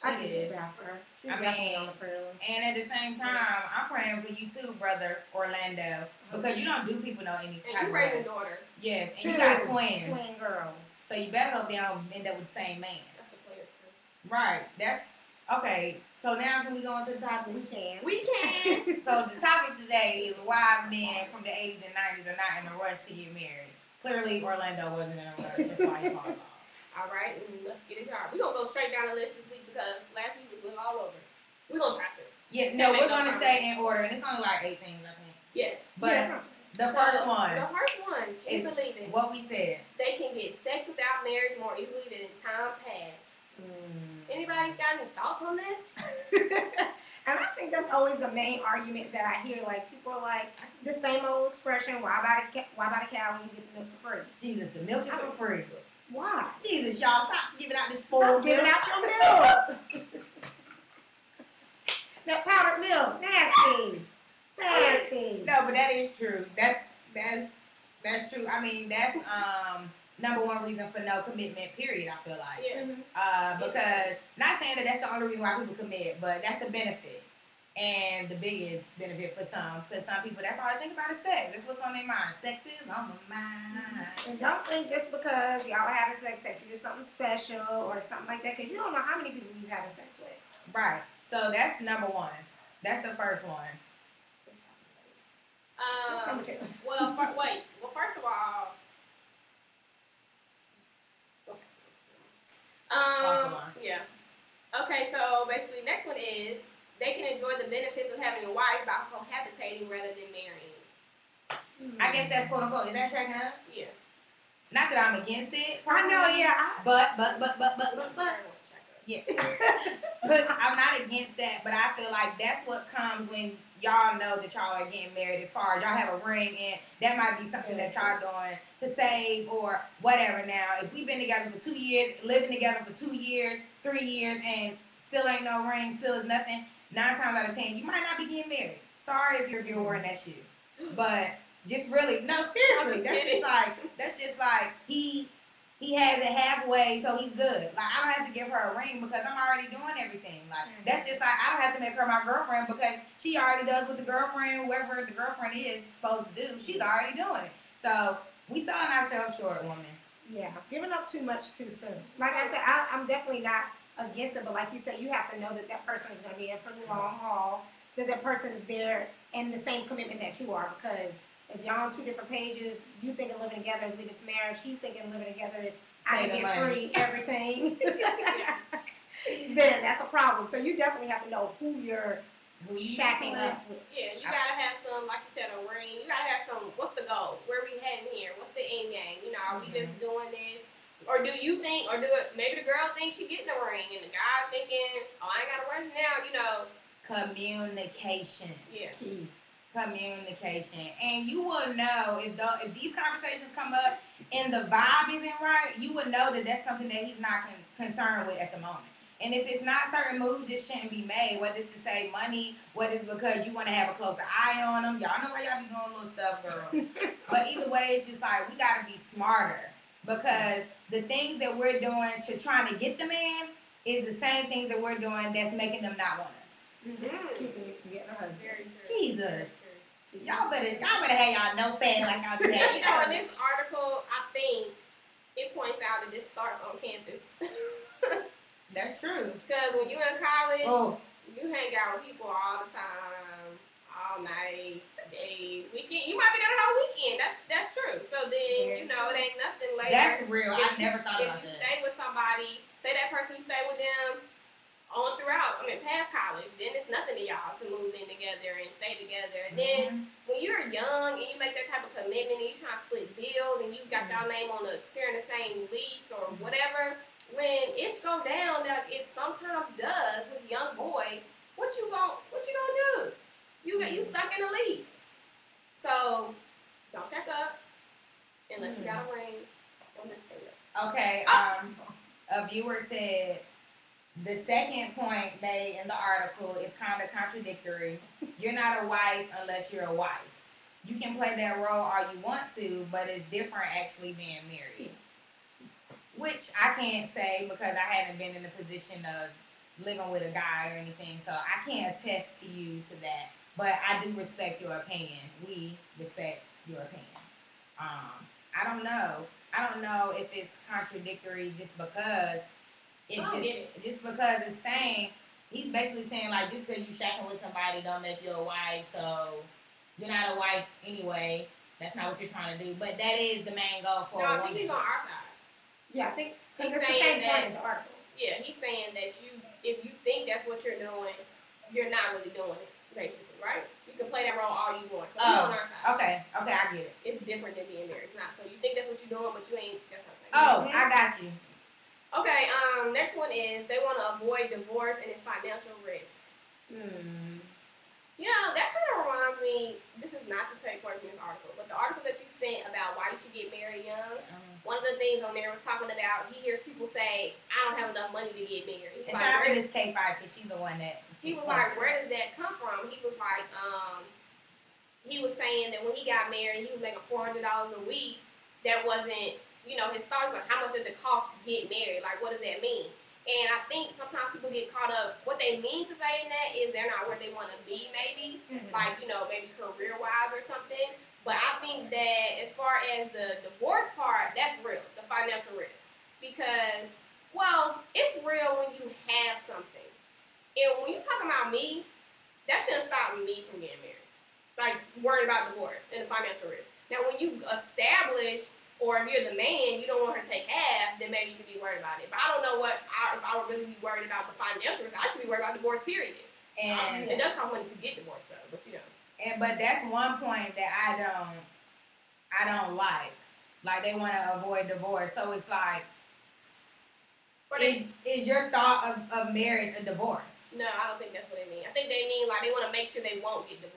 Speaker 1: I do feel bad for her. She's definitely on the prayer list.
Speaker 2: And at the same time, I'm praying for you too, brother Orlando, because you don't do people know any type
Speaker 3: and you
Speaker 2: of
Speaker 3: raising
Speaker 2: way.
Speaker 3: daughters.
Speaker 2: Yes, and
Speaker 1: Two,
Speaker 2: you got twins.
Speaker 1: Twin girls.
Speaker 2: So you better hope they don't end up with the same man.
Speaker 3: That's the players' curse.
Speaker 2: Right. That's okay. So now can we go into the topic?
Speaker 1: We can.
Speaker 3: We can.
Speaker 2: So the topic today is why men from the 80s and 90s are not in a rush to get married. Clearly, Orlando wasn't in a rush. That's why he called off.
Speaker 3: All right, let's get it started. We're going to go straight down the list this week because last week was all over. We're going to try to.
Speaker 2: Yeah, no, we're going to stay in order, and it's only like 8 things, I think.
Speaker 3: Yes.
Speaker 2: But the first one.
Speaker 3: The first one, can you believe it?
Speaker 2: What we said.
Speaker 3: They can get sex without marriage more easily than in time past. Anybody got any thoughts on this?
Speaker 1: And I think that's always the main argument that I hear. Like, people are like, the same old expression, why buy the cow when you get the milk for free?
Speaker 2: Jesus, the milk is for free.
Speaker 1: Why?
Speaker 2: Jesus, y'all, stop giving out this full
Speaker 1: Stop
Speaker 2: milk.
Speaker 1: giving out your milk. That powdered milk, nasty. Nasty.
Speaker 2: No, but that is true. That's true. I mean, that's number one reason for no commitment, period, I feel like.
Speaker 3: Yeah.
Speaker 2: Because, not saying that that's the only reason why people commit, but that's a benefit. And the biggest benefit for some, because some people, that's all I think about is sex. That's what's on their mind. Sex is on my mind.
Speaker 1: And don't think just because y'all are having sex that you're something special or something like that, because you don't know how many people he's having sex with.
Speaker 2: Right. So that's number one. That's the first one.
Speaker 3: Well, wait. Well, first of all, yeah. Okay, so basically, next one is they can enjoy the benefits of having a wife by cohabitating rather than marrying.
Speaker 2: I guess that's quote unquote. Is that checking up?
Speaker 3: Yeah.
Speaker 2: Not that I'm against it.
Speaker 1: I know, yeah.
Speaker 2: But. Yeah. But I'm not against that, but I feel like that's what comes when y'all know that y'all are getting married, as far as y'all have a ring, and that might be something that y'all doing to save or whatever. Now, if we've been together for 2 years, living together for 2 years, 3 years, and still ain't no ring, still is nothing, 9 times out of 10, you might not be getting married. Sorry if you're a viewer and that's you. But just really, no, seriously, that's just like he has it halfway, so he's good. Like, I don't have to give her a ring because I'm already doing everything. Like, that's just like, I don't have to make her my girlfriend because she already does what the girlfriend, whoever the girlfriend is supposed to do. She's already doing it. So, we selling ourselves short, woman.
Speaker 1: Yeah, giving up too much too soon. Like I said, I'm definitely not against it, but like you said, you have to know that that person is going to be in for the long haul, that that person is there in the same commitment that you are, because if y'all on 2 different pages, you thinking living together is leading to marriage, he's thinking living together is I can get free everything, then that's a problem. So you definitely have to know who you're shacking up with.
Speaker 3: Yeah, you gotta have some, like you said, a ring. You gotta have some, what's the goal? Where we heading here? What's the end game? You know, are we just doing this? Or do you think, or do it, maybe the girl thinks she getting a ring and the guy thinking, oh, I ain't got a ring now, you know.
Speaker 2: Communication.
Speaker 3: Yeah.
Speaker 1: Key.
Speaker 2: Communication. And you will know if these conversations come up and the vibe isn't right, you will know that that's something that he's not concerned with at the moment. And if it's not, certain moves just shouldn't be made, whether it's to save money, whether it's because you want to have a closer eye on them. Y'all know why y'all be doing little stuff, girl. But either way, it's just like, we got to be smarter, because the things that we're doing to trying to get the man is the same things that we're doing that's making them not want us.
Speaker 1: Keeping you from getting a husband.
Speaker 3: Very true.
Speaker 2: Jesus. Y'all better have y'all notepad like y'all do that.
Speaker 3: You know, in this article, I think it points out that this starts on campus.
Speaker 2: That's true.
Speaker 3: Because when you're in college, you hang out with people all the time, all night, days, weekend. You might be there the whole weekend. That's true. So then, you know, it ain't nothing later.
Speaker 2: That's real. I never thought about that.
Speaker 3: If you stay with somebody, say that person, you stay with them on throughout, past college, then it's nothing to y'all to move in together and stay together. And then when you're young and you make that type of commitment and you trying to split bills and you got y'all name on sharing the same lease or whatever, when it go down, like it sometimes does with young boys, what you gonna do? You stuck in a lease. So don't check up unless you got a ring. I'm just saying that.
Speaker 2: Okay. A viewer said the second point made in the article is kind of contradictory. You're not a wife unless you're a wife. You can play that role all you want to, but it's different actually being married. Which I can't say because I haven't been in the position of living with a guy or anything, so I can't attest to you to that. But I do respect your opinion. We respect your opinion. I don't know. I don't know if it's contradictory just because just because it's saying he's basically saying like just because you shacking with somebody don't make you a wife, so you're not a wife anyway. That's not what you're trying to do. But that is the main goal for
Speaker 3: I think he's on our side.
Speaker 1: Yeah, I think
Speaker 3: he's
Speaker 1: that's
Speaker 3: saying
Speaker 1: the same point as the article.
Speaker 3: Yeah, he's saying that if you think that's what you're doing, you're not really doing it, basically, right? You can play that role all you want. So he's on our side.
Speaker 2: Okay, I get it.
Speaker 3: It's different than being married. It's not. So you think that's what you're doing, but you ain't. That's not saying.
Speaker 2: Oh, I got you.
Speaker 3: Okay. Next one is they want to avoid divorce and its financial risk. You know, that kind of reminds me. This is not to take part in this article, but the article that you sent about why you should get married young. One of the things on there was talking about he hears people say, "I don't have enough money to get married."
Speaker 2: And shout out to Miss K5 because she's the one that.
Speaker 3: He was like, "Where does that come from?" He was like, he was saying that when he got married, he was making $400 a week. That wasn't, his thoughts on how much does it cost to get married? Like, what does that mean? And I think sometimes people get caught up. What they mean to say in that is they're not where they want to be, maybe. Like, maybe career-wise or something. But I think that as far as the divorce part, that's real, the financial risk. Because, well, it's real when you have something. And when you're talking about me, that shouldn't stop me from getting married. Like, worried about divorce and the financial risk. Now, when you establish, or if you're the man, you don't want her to take half, then maybe you could be worried about it. But I don't know if I would really be worried about the financial risk. I should be worried about divorce, period. And it does cost money to get divorced, though, but
Speaker 2: But that's one point that I don't like. Like, they want to avoid divorce. So it's like, is your thought of marriage a divorce?
Speaker 3: No, I don't think that's what they mean. I think they mean, like, they want to make sure they won't get divorced.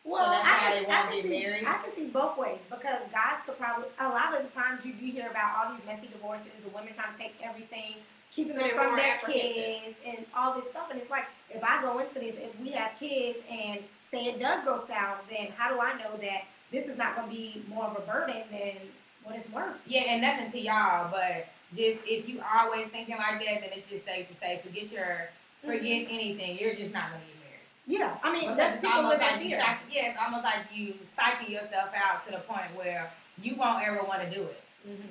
Speaker 1: Well,
Speaker 2: so that's why they won't get married?
Speaker 1: I can see both ways because guys could probably, a lot of the times you do hear about all these messy divorces, the women trying to take everything, keeping them from their kids and all this stuff. And it's like, if I go into this, if we have kids and say it does go south, then how do I know that this is not going to be more of a burden than what it's worth?
Speaker 2: Yeah, and nothing to y'all, but just if you always thinking like that, then it's just safe to say forget anything. You're just not going to get married.
Speaker 1: Yeah, I mean,
Speaker 2: because
Speaker 1: that's
Speaker 2: it's
Speaker 1: people
Speaker 2: almost
Speaker 1: living
Speaker 2: like
Speaker 1: here.
Speaker 2: it's almost like you psyching yourself out to the point where you won't ever want to do it.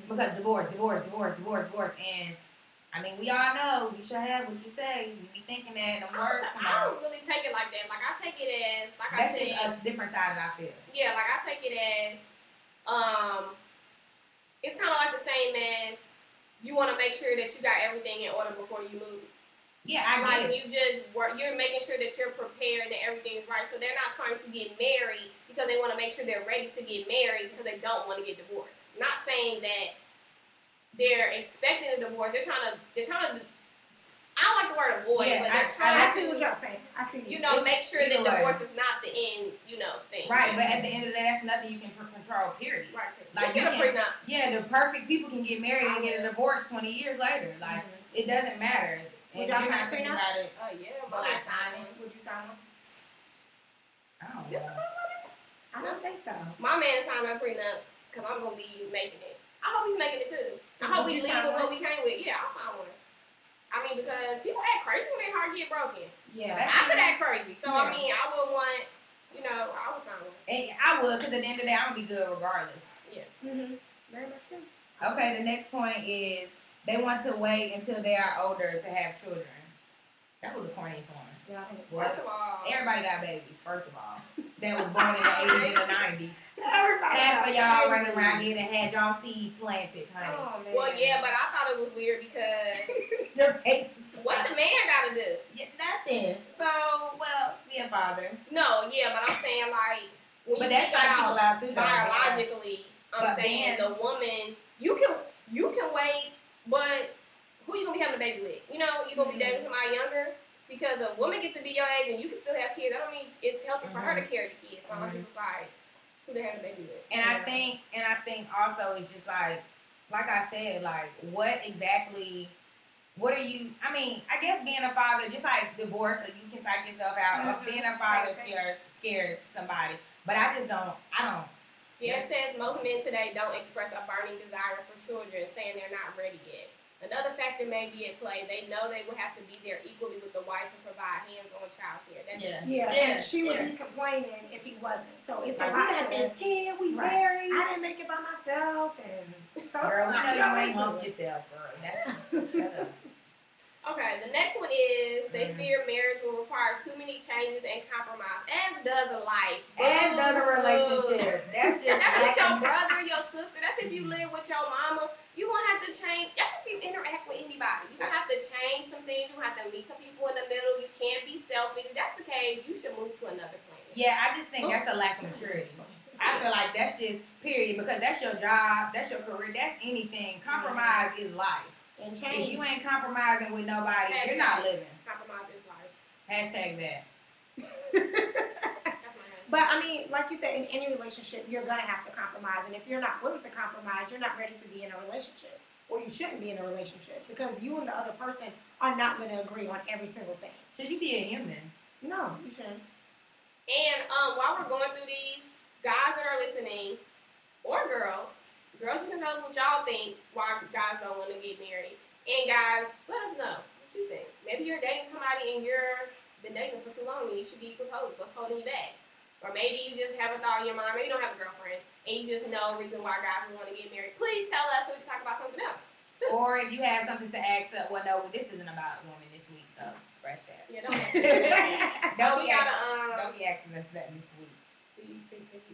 Speaker 2: Because divorce, and I mean, we all know you should have what you say. You be thinking that the words come out.
Speaker 3: I don't really take it like that. Like, I take it as, like
Speaker 2: that's
Speaker 3: I said.
Speaker 2: That's just a different side that I feel.
Speaker 3: Yeah, like, I take it as, it's kind of like the same as you want to make sure that you got everything in order before you move.
Speaker 2: Yeah, I get it.
Speaker 3: You're making sure that you're prepared and everything's right. So they're not trying to get married because they want to make sure they're ready to get married because they don't want to get divorced. Not saying that they're expecting a divorce. They're trying to. I don't like the word avoid, but they're trying
Speaker 1: I see what y'all saying. I see.
Speaker 3: Make sure that divorce is not the end. Thing.
Speaker 2: Right, but at the end of the day, that's nothing you can control. Period.
Speaker 3: Right.
Speaker 2: Like
Speaker 3: you get a prenup.
Speaker 2: Yeah, the perfect people can get married and get a divorce 20 years later. Like it doesn't matter.
Speaker 1: Would y'all sign a prenup?
Speaker 3: Oh yeah,
Speaker 2: but I sign it.
Speaker 1: Would you sign one?
Speaker 2: I don't know.
Speaker 1: I don't think so.
Speaker 3: My man signed my prenup because I'm gonna be making it. I hope he's making it too. I hope we leave with what we came with. Yeah, I'll sign one. I mean, because people act crazy when their heart get broken.
Speaker 1: Yeah.
Speaker 3: I could act crazy. So, I mean, I would want, I would sign one.
Speaker 2: And I would, because at the end of the day, I'm going to be good regardless.
Speaker 3: Yeah.
Speaker 1: Very much true.
Speaker 2: Okay, the next point is they want to wait until they are older to have children. That was the corniest one.
Speaker 1: Yeah.
Speaker 3: First of all.
Speaker 2: Everybody got babies, first of all. That was born in the 80s and the 90s.
Speaker 1: Everybody.
Speaker 2: Half of y'all running around here and had y'all seed planted, honey.
Speaker 1: Oh, man.
Speaker 3: Well, yeah, but I thought it was weird because
Speaker 2: Your face is
Speaker 3: what the man got to do?
Speaker 2: Yeah, nothing.
Speaker 3: So,
Speaker 2: well, be a father.
Speaker 3: No, yeah, but I'm saying, like, when
Speaker 2: but
Speaker 3: you
Speaker 2: that's
Speaker 3: think
Speaker 2: not
Speaker 3: about
Speaker 2: too,
Speaker 3: biologically, I'm saying the woman, you can wait, but gonna be having a baby with. You know, you gonna be dating somebody younger because a woman gets to be your age and you can still have kids. I don't mean it's healthy for her to carry the kids. So I'm just like, who they having a baby with.
Speaker 2: And I think also it's just like I said, like what exactly. What are you? I mean, I guess being a father, just like divorce, so you can psych yourself out. Being a father scares somebody, but I just don't. I don't.
Speaker 3: Yeah, it says most men today don't express a burning desire for children, saying they're not ready yet. Another factor may be at play. They know they will have to be there equally with the wife and provide hands-on child care.
Speaker 1: And she would be complaining if he wasn't. So it's like, we got this kid, we married. I didn't make it by myself, and so
Speaker 2: girl, we know you ain't help yourself, girl. Shut up.
Speaker 3: Okay, the next one is they fear marriage will require too many changes and compromise, as does a life.
Speaker 2: As does a relationship. That's
Speaker 3: with your brother, your sister. That's if you live with your mama. You won't have to change. That's if you interact with anybody. You don't have to change some things. You don't have to meet some people in the middle. You can't be selfish. If that's the case, you should move to another planet.
Speaker 2: Yeah, I just think that's a lack of maturity. I feel like that's just period because that's your job, that's your career, that's anything. Compromise is life.
Speaker 1: And change.
Speaker 2: If you ain't compromising with nobody, you're not living.
Speaker 3: Compromise is life.
Speaker 2: Hashtag that.
Speaker 1: But I mean, like you said, in any relationship, you're gonna have to compromise. And if you're not willing to compromise, you're not ready to be in a relationship, or you shouldn't be in a relationship because you and the other person are not gonna agree on every single thing.
Speaker 2: Should you be a human?
Speaker 1: No, you shouldn't.
Speaker 3: And while we're going through these, guys that are listening, or girls, you can tell us what y'all think why guys don't want to get married. And guys, let us know what you think. Maybe you're dating somebody and you've been dating for too long and you should be proposed. What's holding you back? Or maybe you just have a thought in your mind. Maybe you don't have a girlfriend and you just know a reason why guys want to get married. Please tell us so we can talk about something else. Too.
Speaker 2: Or if you have something to ask us, well, no, this isn't about women this week, so scratch that.
Speaker 3: Yeah, don't ask us.
Speaker 2: Don't be asking us that this week.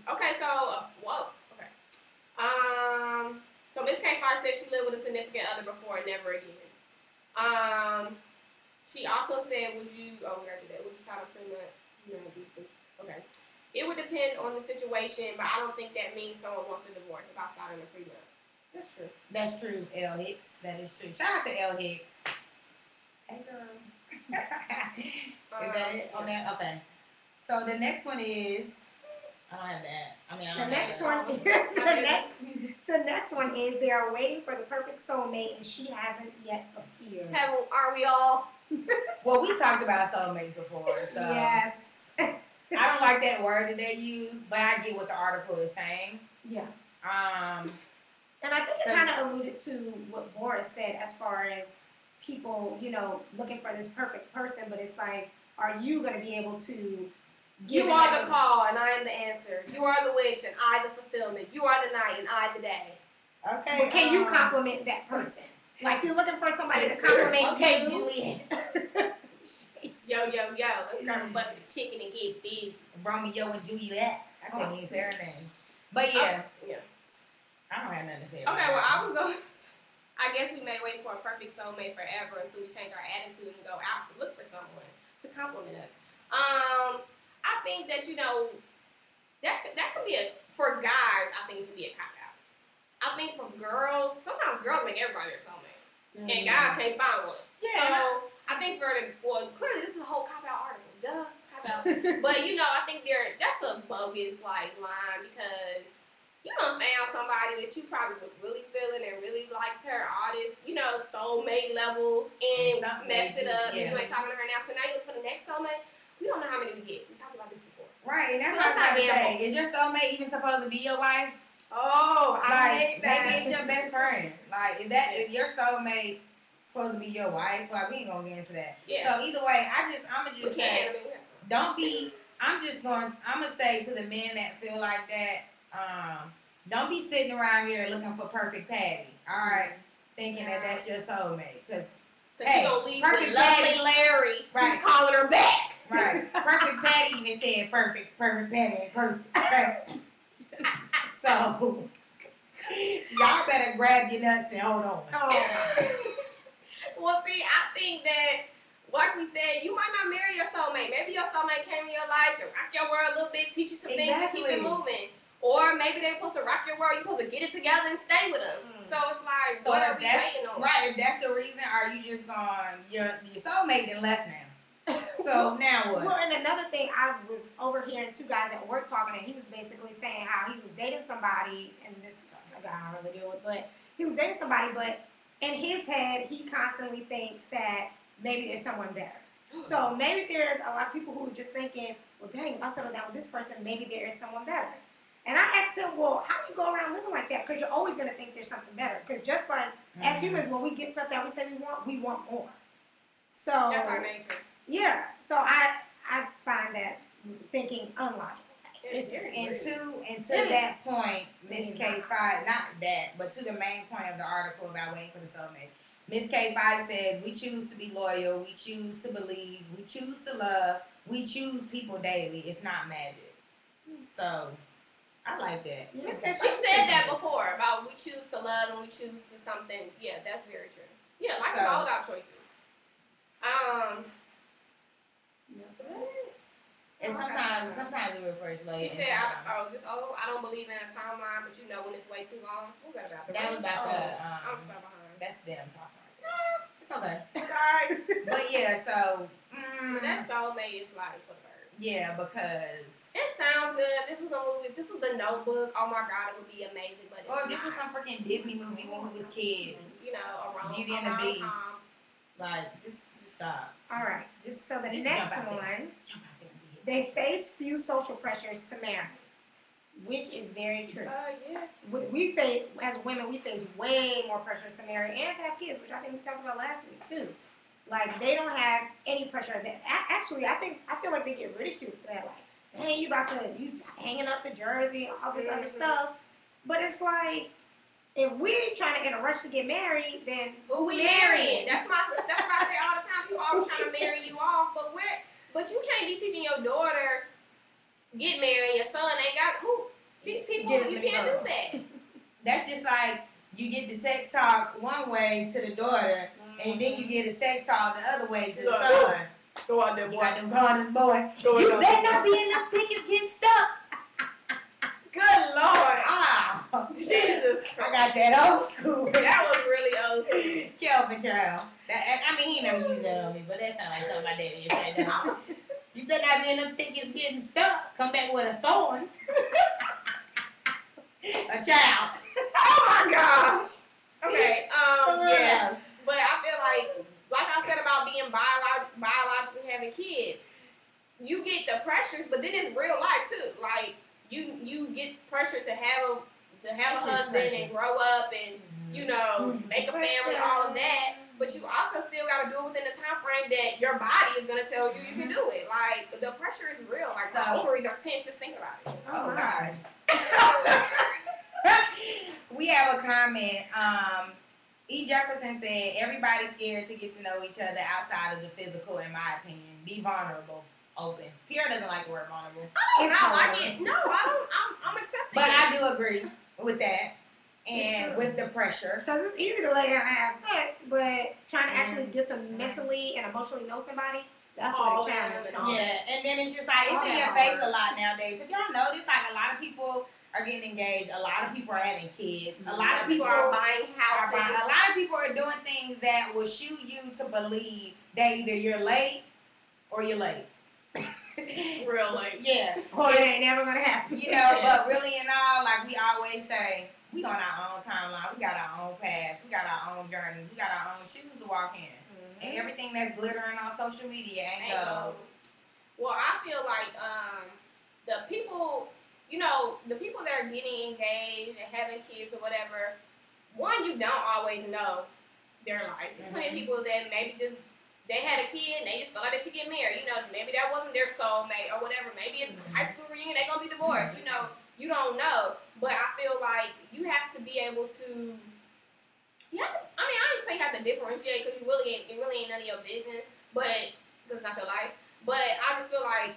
Speaker 3: Okay, so, whoa. So Miss K5 said she lived with a significant other before and never again. She also said, we already did that. Would you sign a prenup? Okay. It would depend on the situation, but I don't think that means someone wants a divorce if I sign a prenup. That's true.
Speaker 2: That's true, L. Hicks. That is true. Shout out to L. Hicks. Hey, girl. Is that it on that? Okay. So the next one is... I don't have that. I mean,
Speaker 1: the next one is they are waiting for the perfect soulmate and she hasn't yet appeared.
Speaker 3: Are we all?
Speaker 2: Well, we talked about soulmates before, so
Speaker 1: yes.
Speaker 2: I don't like that word that they use, but I get what the article is saying.
Speaker 1: Yeah.
Speaker 2: And
Speaker 1: I think it kind of alluded to what Boris said as far as people, looking for this perfect person, but it's like, are you going to be able to
Speaker 3: you are the call and I am the answer. You are the wish and I the fulfillment. You are the night and I the day.
Speaker 2: Okay.
Speaker 1: But can you compliment that person? Like you're looking for somebody to compliment you.
Speaker 2: Juliet.
Speaker 3: Yo. Let's grab a bucket of chicken and get big.
Speaker 2: Romeo and Juliet. I couldn't even say her name. But yeah. I don't have nothing to say about
Speaker 3: okay, well, I guess we may wait for a perfect soulmate forever until we change our attitude and go out to look for someone to compliment us. I think that, that could be for guys, I think it could be a cop-out. I think for girls, sometimes girls make everybody their soulmate. Mm-hmm. And guys can't find one. Yeah. So, I think clearly this is a whole cop-out article. Duh, cop-out. But, I think that's a bogus, line because you done found somebody that you probably was really feeling and really liked her, all this, soulmate levels, and messed it up, and you ain't talking to her now. So now you look for the next soulmate. We don't know how many we get. We talked about this before.
Speaker 2: Right, and that's what I was going to say. Is your soulmate even supposed to be your wife?
Speaker 3: Oh, I hate that.
Speaker 2: Maybe it's your best friend. Like, is your soulmate supposed to be your wife? Like, we ain't going to get into that. Yeah. So, either way, I'm going to just say, I'm going to say to the men that feel like that, don't be sitting around here looking for perfect Patty, all right? Thinking that that's your soulmate. Because
Speaker 3: she going to leave with lovely Larry, who's calling her back.
Speaker 2: Right. Perfect Patty even said perfect Patty, perfect. So, y'all better grab your nuts and hold on.
Speaker 3: Oh. Well, see, I think that, like we said, you might not marry your soulmate. Maybe your soulmate came in your life to rock your world a little bit, teach you some things, to keep it moving. Or maybe they're supposed to rock your world. You're supposed to get it together and stay with them. So it's like,
Speaker 2: So
Speaker 3: what
Speaker 2: if
Speaker 3: are we
Speaker 2: that's
Speaker 3: waiting on?
Speaker 2: right, if that's the reason, are you just gone? Your soulmate then left now. So now what?
Speaker 1: Well, and another thing, I was overhearing two guys at work talking, and he was basically saying how he was dating somebody, and this is a guy I don't really deal with, but he was dating somebody, but in his head, he constantly thinks that maybe there's someone better. So maybe there's a lot of people who are just thinking, well, dang, if I settle down with this person, maybe there is someone better. And I asked him, well, how do you go around living like that? Because you're always going to think there's something better. Because just like as humans, when we get stuff that we say we want more. So
Speaker 3: That's our nature.
Speaker 1: yeah. So I find that thinking unlogical.
Speaker 3: It's just
Speaker 2: And to that point, Miss K5, not that, but to the main point of the article about waiting for the soulmate. Miss K5 says, we choose to be loyal, we choose to believe, we choose to love, we choose people daily. It's not magic. So, I like that.
Speaker 1: Miss
Speaker 3: She said that before about we choose to love and we choose to something. Yeah, that's very true. Yeah, life is all about choices.
Speaker 2: And sometimes it refers later.
Speaker 3: She said, I don't believe in a timeline, but you know when it's way too long. What was that about?
Speaker 2: That was about
Speaker 3: I'm so behind.
Speaker 2: that's them talking right there. It's okay.
Speaker 3: Sorry.
Speaker 2: But yeah, so.
Speaker 3: But that soulmate is like for the bird.
Speaker 2: Yeah, because.
Speaker 3: It sounds good. This was a movie. If this was The Notebook, oh my God, it would be amazing. But
Speaker 2: or if this was some freaking Disney movie when we was kids.
Speaker 3: You know,
Speaker 2: Beauty and the Beast. Like, just stop.
Speaker 1: All right. So the
Speaker 2: Just
Speaker 1: next
Speaker 2: jump out
Speaker 1: one,
Speaker 2: there. Jump out there and be it.
Speaker 1: they face few social pressures to marry, which is very true.
Speaker 3: Yeah.
Speaker 1: We face, as women, we face way more pressures to marry and to have kids, which I think we talked about last week too. Like they don't have any pressure. That actually, I feel like they get ridiculed for that. Like, hey, you hanging up the jersey, all this other stuff. But it's like, if we're trying to in a rush to get married, then
Speaker 3: who we marrying? That's what I say all the time. People always trying to marry you off, but you can't be teaching your daughter get married. Your son ain't got who. These people, you can't do that.
Speaker 2: That's just like you get the sex talk one way to the daughter, and then you get the sex talk the other way to the son.
Speaker 3: Go out there,
Speaker 2: You
Speaker 3: boy.
Speaker 2: got them calling boy.
Speaker 3: Go
Speaker 2: You
Speaker 3: out
Speaker 2: better
Speaker 3: there,
Speaker 2: not
Speaker 3: boy.
Speaker 2: be in them tickets getting stuck.
Speaker 3: Good Lord.
Speaker 2: Ah,
Speaker 3: Jesus
Speaker 2: I
Speaker 3: Christ.
Speaker 2: got that old school.
Speaker 3: That was really old school.
Speaker 2: Kelvin child. I mean, he never used that on me, but that sounds like something my daddy used to say. No. You better not be in them tickets getting stuck. Come back with a thorn. A child.
Speaker 3: Oh my gosh. Okay.
Speaker 2: For
Speaker 3: Yes.
Speaker 2: real.
Speaker 3: But I feel like I said about being biologically having kids, you get the pressures, but then it's real life too. Like you get pressure to have a husband
Speaker 2: pressure.
Speaker 3: and grow up and make a family, all of that. But you also still got to do it within the time frame that your body is gonna tell you you can do it. Like the pressure is real. Like my ovaries are tense just thinking about it.
Speaker 2: Oh gosh. We have a comment. E. Jefferson said, everybody's scared to get to know each other outside of the physical, in my opinion. Be vulnerable, open. Pierre doesn't like the word vulnerable.
Speaker 3: I don't like it. No, I don't. I'm accepting
Speaker 2: But
Speaker 3: it.
Speaker 2: I do agree with that. And with the pressure.
Speaker 1: Because it's easy to lay down and have sex, but trying to actually get to mentally and emotionally know somebody, that's what the challenge is.
Speaker 2: Yeah, and then it's just like, it's in your face a lot nowadays. If y'all notice, like, a lot of people are getting engaged. A lot of people are having kids. A lot of people
Speaker 3: are buying houses.
Speaker 2: A lot of people are doing things that will shoot you to believe that either you're late or you're late.
Speaker 3: Real late.
Speaker 2: Yeah.
Speaker 1: Or it ain't never going to happen.
Speaker 2: You know, but really and all, like we always say, we on our own timeline. We got our own path. We got our own journeys. We got our own shoes to walk in. And everything that's glittering on social media ain't gold.
Speaker 3: Well, I feel like the people that are getting engaged and having kids or whatever, one, you don't always know their life. There's plenty of people that maybe just, they had a kid and they just felt like they should get married. You know, maybe that wasn't their soulmate or whatever. Maybe in high school reunion, they're going to be divorced. You know, you don't know. But I feel like you have to be able to, I didn't say you have to differentiate because it really ain't none of your business, but, because it's not your life. But I just feel like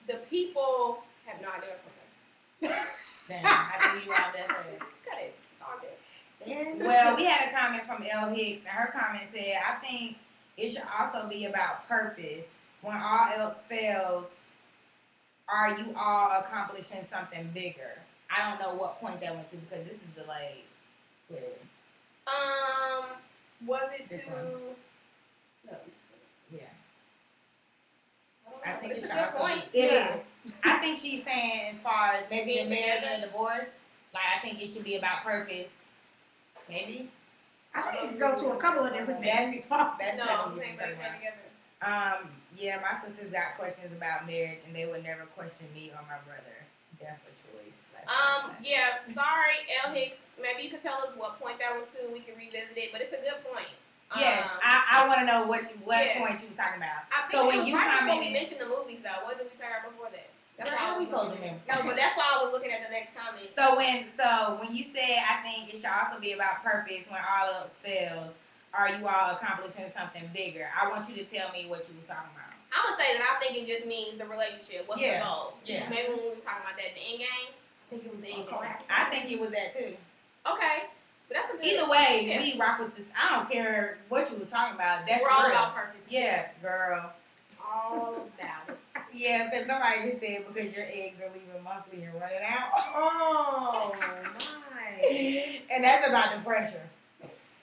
Speaker 3: the people have no idea what I'm saying.
Speaker 2: Damn, I threw you out there first.
Speaker 3: Just cut it. It's all good.
Speaker 2: Well, we had a comment from L. Hicks, and her comment said, I think it should also be about purpose. When all else fails, are you all accomplishing something bigger? I don't know what point that went to because this is delayed. Clearly.
Speaker 3: Was it
Speaker 2: This
Speaker 3: to?
Speaker 2: one.
Speaker 3: No.
Speaker 2: Yeah.
Speaker 3: I
Speaker 2: I think
Speaker 3: it's
Speaker 2: it
Speaker 3: a
Speaker 2: should
Speaker 3: good
Speaker 2: also
Speaker 3: point.
Speaker 2: be. It
Speaker 1: Yeah.
Speaker 2: is. I think she's saying as far as maybe
Speaker 3: Being
Speaker 2: the marriage
Speaker 3: together?
Speaker 2: and a divorce, like I think it should be about purpose. Maybe.
Speaker 1: I think it could go to a couple of different things.
Speaker 2: That's
Speaker 3: No,
Speaker 2: not what
Speaker 3: I'm
Speaker 2: we
Speaker 3: saying
Speaker 2: talking
Speaker 3: but they
Speaker 2: about.
Speaker 3: came together.
Speaker 2: Yeah, my sisters got questions about marriage, and they would never question me or my brother. Death or choice.
Speaker 3: Yeah, sorry, L. Hicks. Maybe you could tell us what point that was to. We can revisit it, but it's a good point.
Speaker 2: Yes, I want to know what
Speaker 3: yeah.
Speaker 2: point you were talking about.
Speaker 3: I think
Speaker 2: So
Speaker 3: it
Speaker 2: when
Speaker 3: was
Speaker 2: you
Speaker 3: right before we
Speaker 2: commented,
Speaker 3: mentioned the movies, though. What did we say right before that? That's
Speaker 2: Girl,
Speaker 3: why
Speaker 2: how
Speaker 3: I
Speaker 2: we
Speaker 3: was
Speaker 2: supposed to
Speaker 3: looking.
Speaker 2: remember?
Speaker 3: No, but that's why I was looking at the next comment.
Speaker 2: so when you said I think it should also be about purpose when all else fails, are you all accomplishing something bigger? I want you to tell me what you were talking about.
Speaker 3: I'm gonna say that I think it just means the relationship. What's the goal?
Speaker 2: Yeah.
Speaker 3: Maybe when we was talking about that, the end game. I think it was the end game.
Speaker 2: I think it was that too.
Speaker 3: Okay, but that's a good.
Speaker 2: Either way,
Speaker 3: yeah.
Speaker 2: we rock with this. I don't care what you was talking about. That's
Speaker 3: We're all
Speaker 2: real.
Speaker 3: about purpose.
Speaker 2: Yeah, girl.
Speaker 3: All about it.
Speaker 2: Yeah, because somebody just said because your eggs are leaving monthly and running out.
Speaker 1: Oh my!
Speaker 2: And that's about the pressure.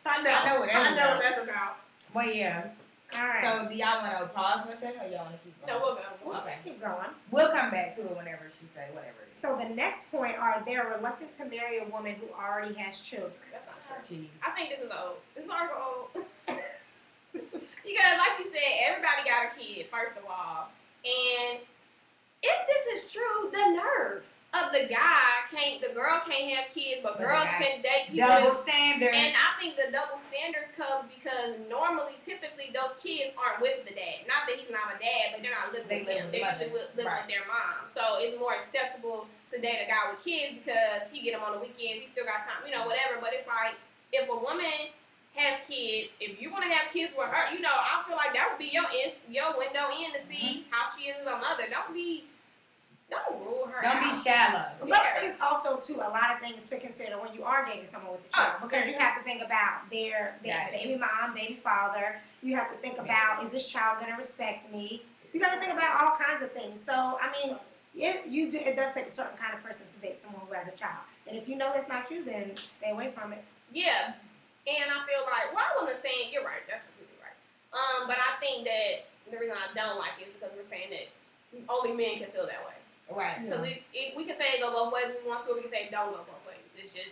Speaker 3: I know.
Speaker 2: I know what that's
Speaker 3: about.
Speaker 2: But yeah.
Speaker 1: All right.
Speaker 2: So do y'all want to pause for a second or y'all want to keep going?
Speaker 3: No, we'll go.
Speaker 2: Okay.
Speaker 1: Keep going.
Speaker 2: We'll come back to it whenever she say whatever it is.
Speaker 1: So the next point are they're reluctant to marry a woman who already has children.
Speaker 3: That's not true.
Speaker 2: Jeez.
Speaker 3: I think this is old. This is article old. You got, like you said, everybody got a kid, first of all. And if this is true, the nerve of the girl can't have kids, but girls can date people.
Speaker 2: Double standards.
Speaker 3: And I think the double standards comes because normally, typically, those kids aren't with the dad. Not that he's not a dad, but they're not living with him. They're usually living with their mom. So it's more acceptable to date a guy with kids because he get them on the weekends. He still got time, whatever. But it's like, if a woman has kids, if you want to have kids with her, I feel like that would be your window in to see how she is as a mother. Don't rule her
Speaker 2: Don't
Speaker 3: out.
Speaker 2: be shallow.
Speaker 1: But I think it's also too a lot of things to consider when you are dating someone with a child because you have to think about their baby mom, baby father. You have to think about is this child going to respect me? You got to think about all kinds of things. So I mean, it does take a certain kind of person to date someone who has a child. And if you know that's not you, then stay away from it.
Speaker 3: Yeah, and I feel like I wasn't saying you're right. That's completely right. But I think that the reason I don't like it is because we're saying that only men can feel that way.
Speaker 2: Right.
Speaker 3: Because we can say go both ways if we want to, or we can say don't go both ways. It's just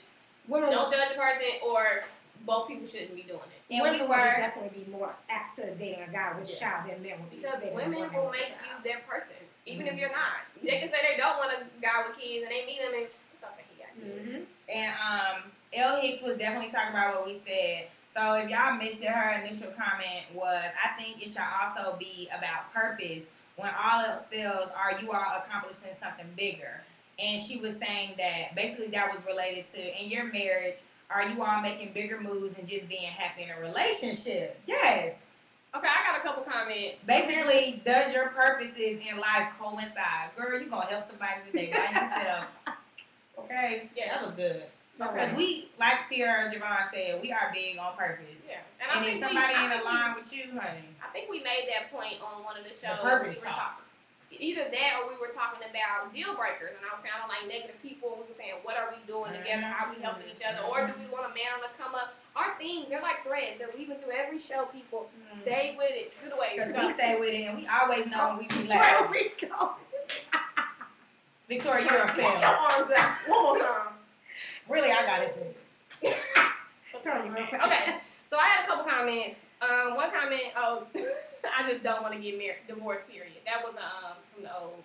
Speaker 1: Women
Speaker 3: don't judge a person, or both people shouldn't be doing it.
Speaker 2: And
Speaker 1: women would definitely be more apt to dating a guy with a child than men would be.
Speaker 3: Because
Speaker 1: dating
Speaker 3: women will make you their person, even if you're not. They can say they don't want a guy with kids, and they meet him and something he got kids.
Speaker 2: And L. Hicks was definitely talking about what we said. So if y'all missed it, her initial comment was, I think it should also be about purpose. When all else fails, are you all accomplishing something bigger? And she was saying that basically that was related to in your marriage, are you all making bigger moves and just being happy in a relationship? Yes.
Speaker 3: Okay, I got a couple comments.
Speaker 2: Basically, does your purposes in life coincide? Girl, you gonna help somebody today by yourself. Okay?
Speaker 3: Yeah.
Speaker 2: That was good.
Speaker 1: Okay.
Speaker 2: Because we, like Pierre Javon said, we are big on purpose.
Speaker 3: Yeah.
Speaker 2: And if somebody ain't aligned with you, honey.
Speaker 3: I think we made that point on one of the shows.
Speaker 2: Purpose
Speaker 3: we were talking. Either that or we were talking about deal breakers. And I was saying I don't like negative people. We were saying what are we doing together? How are we helping each other? Or do we want a man on the come up? Our things, they're like threads. They're weaving through every show, people. Stay with it. Good way.
Speaker 2: Because we stay with it and we always know when we be
Speaker 1: Where
Speaker 2: loud.
Speaker 1: we go?
Speaker 2: Victoria, you're a
Speaker 3: Put your
Speaker 2: fail.
Speaker 3: arms out. One more time.
Speaker 2: Really, I gotta say.
Speaker 3: Okay, so I had a couple comments. One comment, I just don't want to get married, divorced, period. That was from the old,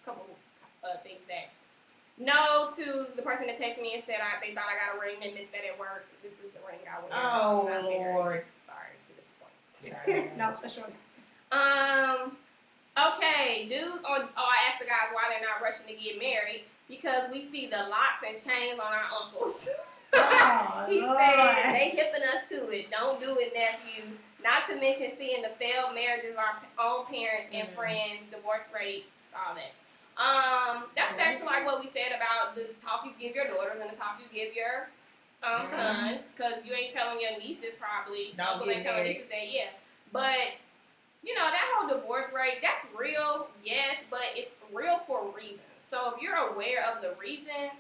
Speaker 3: couple things that. No to the person that texted me and said they thought I got a ring and missed that at work. This is the ring I wear.
Speaker 2: Oh,
Speaker 3: I'm not married.
Speaker 2: Lord.
Speaker 3: Sorry to disappoint.
Speaker 1: No special.
Speaker 3: Okay, dudes, I asked the guys why they're not rushing to get married because we see the locks and chains on our uncles.
Speaker 1: Oh,
Speaker 3: He
Speaker 1: Lord.
Speaker 3: said they hipping us to it. Don't do it, nephew. Not to mention seeing the failed marriages of our own parents and friends, divorce rates, all that. That's back to like what we said about the talk you give your daughters and the talk you give your sons, because you ain't telling your nieces probably.
Speaker 2: Don't
Speaker 3: uncle
Speaker 2: get
Speaker 3: ain't telling
Speaker 2: married.
Speaker 3: nieces that, But that whole divorce rate, that's real, yes, but it's real for reasons. So if you're aware of the reasons,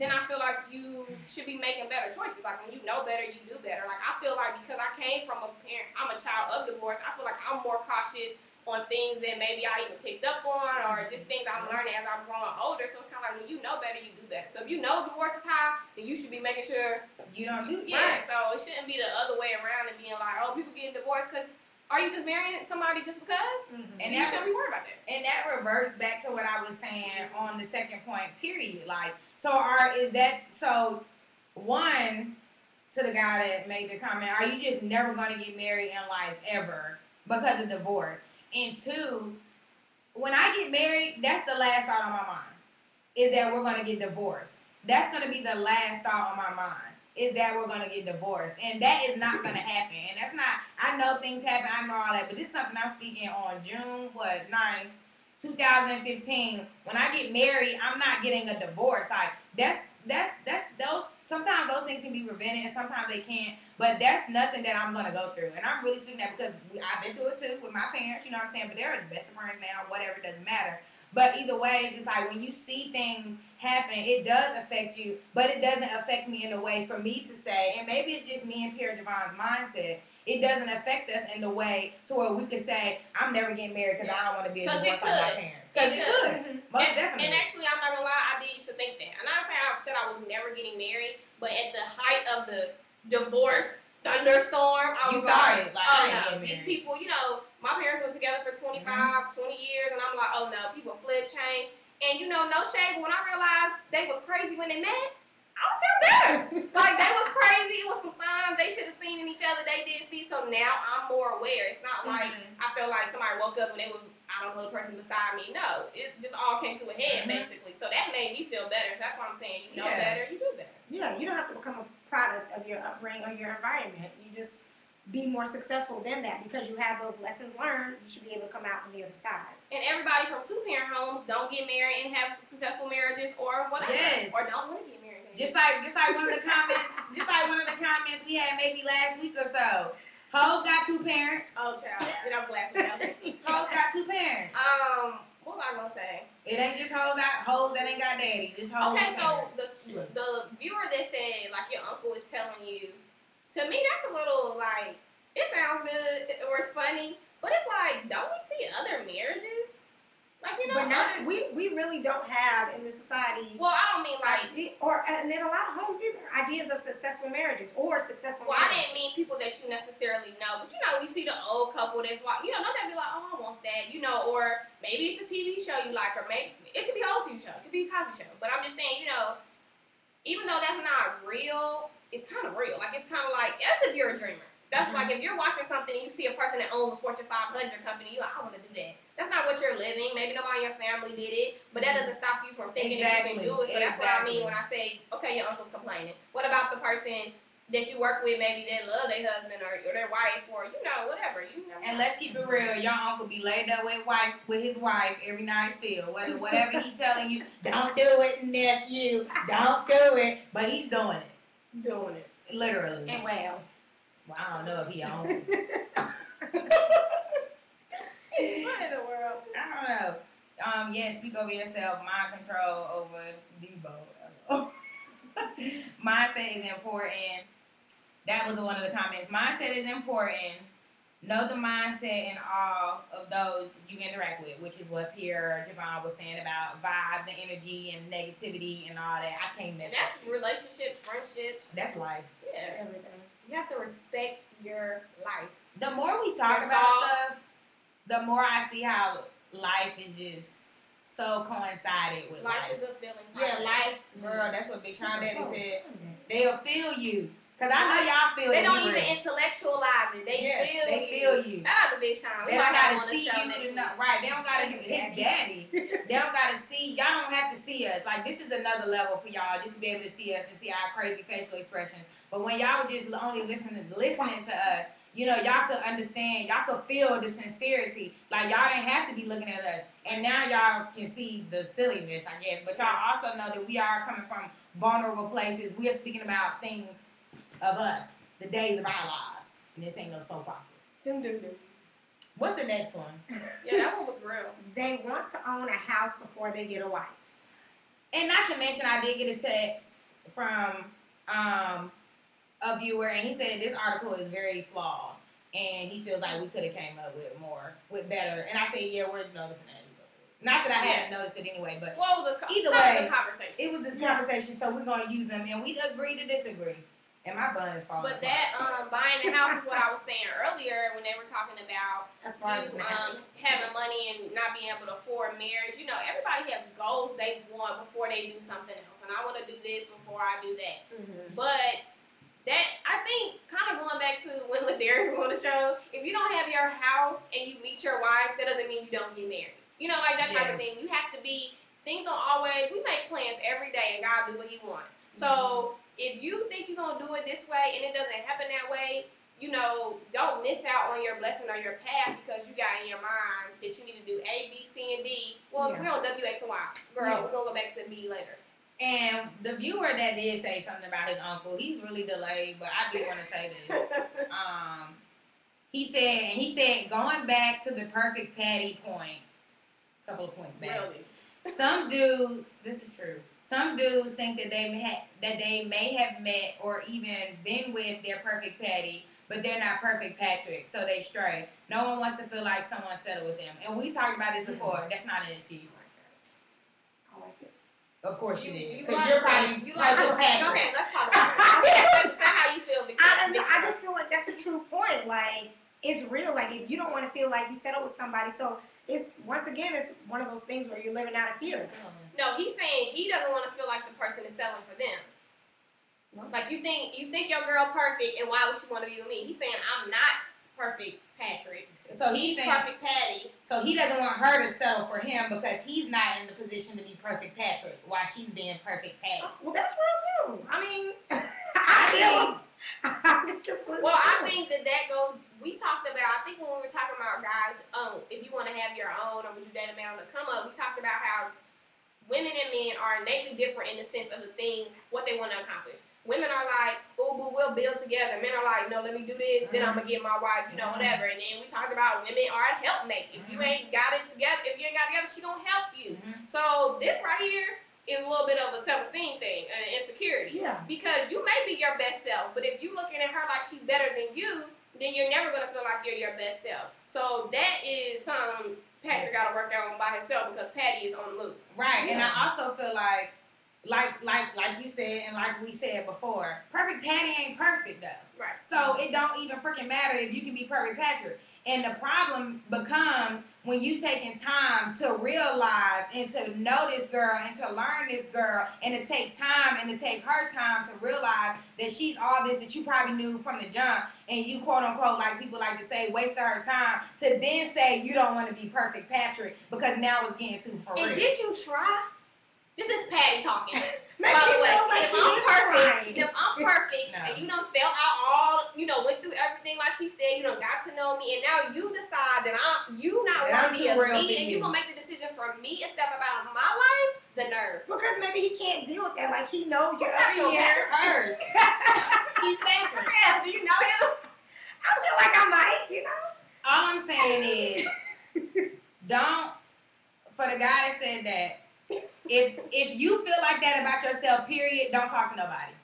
Speaker 3: then I feel like you should be making better choices. Like when you know better, you do better. Like I feel like because I came from a parent, I'm a child of divorce. I feel like I'm more cautious on things that maybe I even picked up on, or just things I'm learning as I'm growing older. So it's kind of like when you know better, you do better. So if you know divorce is high, then you should be making sure
Speaker 2: you don't do.
Speaker 3: Yeah. Right. So it shouldn't be the other way around and being like, oh, people getting divorced because. Are you just marrying somebody just because? Mm-hmm. And you shouldn't be worried about that.
Speaker 2: And that reverts back to what I was saying on the second point, period. Like, one, to the guy that made the comment, are you just never going to get married in life ever because of divorce? And two, when I get married, that's the last thought on my mind, is that we're going to get divorced. That's going to be the last thought on my mind. Is that we're gonna get divorced, and that is not gonna happen. And that's not. I know things happen. I know all that, but this is something I'm speaking on June 9th, 2015. When I get married, I'm not getting a divorce. Like that's those. Sometimes those things can be prevented, and sometimes they can't. But that's nothing that I'm gonna go through. And I'm really speaking that because I've been through it too with my parents. You know what I'm saying? But they're the best of friends now. Whatever, it doesn't matter. But either way, it's just like when you see things happen, it does affect you, but it doesn't affect me in a way for me to say, and maybe it's just me and Pierre Javon's mindset, it doesn't affect us in the way to where we could say, I'm never getting married because I don't want to be a divorce like my parents. Because it could. Most definitely.
Speaker 3: And actually, I'm not going to lie, I did used to think that. And I'm not saying I said I was never getting married, but at the height of the divorce thunderstorm, I was like, oh no, these people, you know, my parents were together for 25, 20 years, and I'm like, oh no, people flip, change. And you know, no shade, but when I realized they was crazy when they met, I don't feel better. Like, they was crazy. It was some signs they should have seen in each other. They didn't see. So now I'm more aware. It's not like I feel like somebody woke up and they was, I don't know, the person beside me. No, it just all came to a head, basically. So that made me feel better. So that's why I'm saying, you know better, you do better.
Speaker 1: Yeah, you don't have to become a product of your upbringing or your environment. You just be more successful than that because you have those lessons learned. You should be able to come out on the other side.
Speaker 3: And everybody from two-parent homes don't get married and have successful marriages or whatever, or don't want to get married.
Speaker 2: Just like one of the comments, we had maybe last week or so. Hoes got two parents.
Speaker 3: Oh, child, that was last week.
Speaker 2: Hoes got two parents.
Speaker 3: What was I gonna say?
Speaker 2: It ain't just hoes that ain't got daddies. It's hoes.
Speaker 3: Okay, so the viewer that said like your uncle is telling you. To me, that's a little, like, it sounds good or it's funny, but it's like, don't we see other marriages? Like, you know,
Speaker 1: but not, we really don't have in the society.
Speaker 3: Well, I don't mean like,
Speaker 1: and in a lot of homes either, ideas of successful marriages or successful.
Speaker 3: Well, I didn't mean people that you necessarily know, but you know, you see the old couple that's like, you know, don't they be like, oh, I want that, you know, or maybe it's a TV show you like, or maybe it could be an old TV show, it could be a Cosby show, but I'm just saying, you know, even though that's not real. It's kind of real. Like, it's kind of like, that's if you're a dreamer. That's like if you're watching something and you see a person that owns a Fortune 500 company, you're like, I want to do that. That's not what you're living. Maybe nobody in your family did it, but that doesn't stop you from thinking that you can do it. So that's what I mean when I say, okay, your uncle's complaining. What about the person that you work with, maybe they love their husband or their wife or, you know, whatever. You know.
Speaker 2: And let's keep it real. Your uncle be laid up with his wife every night still. Whatever he telling you, don't do it, nephew. Don't do it. But he's doing it.
Speaker 3: Doing it.
Speaker 2: Literally.
Speaker 1: And well,
Speaker 2: I don't know if he owns it.
Speaker 3: What in the world?
Speaker 2: I don't know. Yeah, speak over yourself. Mind control over Debo. Mindset is important. That was one of the comments. Mindset is important. Know the mindset in all of those you interact with, which is what Pierre Javon was saying about vibes and energy and negativity and all that. I can't mess with
Speaker 3: that's relationships, friendships.
Speaker 2: That's life.
Speaker 3: Yeah.
Speaker 1: everything.
Speaker 3: You have to respect your life.
Speaker 2: The more we talk about stuff, the more I see how life is just so coincided with life.
Speaker 3: Life is a feeling.
Speaker 2: Yeah, life, girl, that's what Big Sean Daddy said. They'll feel you. Because I know y'all feel
Speaker 3: They
Speaker 2: you.
Speaker 3: don't even intellectualize it. They feel you. Shout out to Big Sean.
Speaker 2: They don't got to see you to know. Right. They don't got to see his daddy. They don't got to see. Y'all don't have to see us. Like, this is another level for y'all just to be able to see us and see our crazy facial expressions. But when y'all were just only listening to us, you know, y'all could understand. Y'all could feel the sincerity. Like, y'all didn't have to be looking at us. And now y'all can see the silliness, I guess. But y'all also know that we are coming from vulnerable places. We are speaking about things of us, the days of our lives. And this ain't no soap opera. What's the next one?
Speaker 3: Yeah, that one was real.
Speaker 1: They want to own a house before they get a wife.
Speaker 2: And not to mention, I did get a text from a viewer, and he said this article is very flawed, and he feels like we could have came up with better. And I said, yeah, we're noticing that. Not that I haven't noticed it anyway, but either way,
Speaker 3: conversation.
Speaker 2: It was this conversation, so we're gonna use them, and we agree to disagree. And my bun is falling.
Speaker 3: But that buying the house is what I was saying earlier when they were talking about
Speaker 1: As far as
Speaker 3: you having money and not being able to afford marriage. You know, everybody has goals they want before they do something else, and I want to do this before I do that.
Speaker 1: Mm-hmm.
Speaker 3: But that, I think, kind of going back to when Ladarius was on the show, if you don't have your house and you meet your wife, that doesn't mean you don't get married. You know, like that type of thing. You have to be, things don't always, we make plans every day and God do what he wants. So if you think you're going to do it this way and it doesn't happen that way, you know, don't miss out on your blessing or your path because you got in your mind that you need to do A, B, C, and D. Well, we're on W, X, and Y. Girl, we're going to go back to B later.
Speaker 2: And the viewer that did say something about his uncle, he's really delayed, but I do want to say this. He said, going back to the perfect Patty point, a couple of points back.
Speaker 3: Really?
Speaker 2: Some dudes, this is true. Some dudes think that they may have met or even been with their perfect Patty, but they're not perfect Patrick, so they stray. No one wants to feel like someone settled with them. And we talked about this before. That's not an excuse.
Speaker 1: I like it.
Speaker 2: Of course you did.
Speaker 3: Because
Speaker 2: you're probably perfect Patrick.
Speaker 3: Okay, let's talk about it. Say how you feel.
Speaker 1: I just feel like that's a true point. Like, it's real. Like, if you don't want to feel like you settled with somebody, so it's, once again, it's one of those things where you're living out of fear.
Speaker 3: No, he's saying he doesn't want to feel like the person is selling for them. No. Like, you think your girl perfect, and why would she want to be with me? He's saying, I'm not perfect Patrick.
Speaker 2: So
Speaker 3: she's
Speaker 2: saying,
Speaker 3: perfect Patty.
Speaker 2: So he doesn't want her to settle for him because he's not in the position to be perfect Patrick while she's being perfect Patty.
Speaker 1: Well, that's real too. I mean,
Speaker 3: I think that goes. We talked about. I think when we were talking about guys, if you want to have your own, or would you date a man on the come up? We talked about how women and men are innately different in the sense of the things what they want to accomplish. Women are like, oh, but we'll build together. Men are like, no, let me do this, then I'm gonna get my wife, you know, whatever. And then we talked about women are a helpmate. If you ain't got it together, she gonna help you. So this right here is a little bit of a self-esteem thing, an insecurity.
Speaker 1: Yeah.
Speaker 3: Because you may be your best self, but if you looking at her like she's better than you, then you're never gonna feel like you're your best self. So that is something Patrick got to work on by himself because Patty is on the move.
Speaker 2: Right, and I also feel like you said, and like we said before, perfect Patty ain't perfect though.
Speaker 3: Right.
Speaker 2: So it don't even freaking matter if you can be perfect Patrick. And the problem becomes when you taking time to realize and to know this girl and to learn this girl and to take time and to take her time to realize that she's all this that you probably knew from the jump, and you quote unquote, like people like to say, wasted her time, to then say you don't want to be perfect Patrick because now it's getting too for real.
Speaker 3: And did you try? This is Patty talking.
Speaker 1: By
Speaker 3: the way,
Speaker 1: like
Speaker 3: if I'm perfect
Speaker 2: No.
Speaker 3: and you done felt out all, went through everything like she said, you done got to know me, and now you decide that you not worthy of me, and you gonna make the decision for me instead of about my life, the nerve.
Speaker 1: Because maybe he can't deal with that. Like, he knows you're
Speaker 3: What's
Speaker 1: up here.
Speaker 3: hers? He's Patrick.
Speaker 1: Do you know him? I feel like I might,
Speaker 2: All I'm saying is, don't, for the guy that said that, if you feel like that about yourself, period, don't talk to nobody.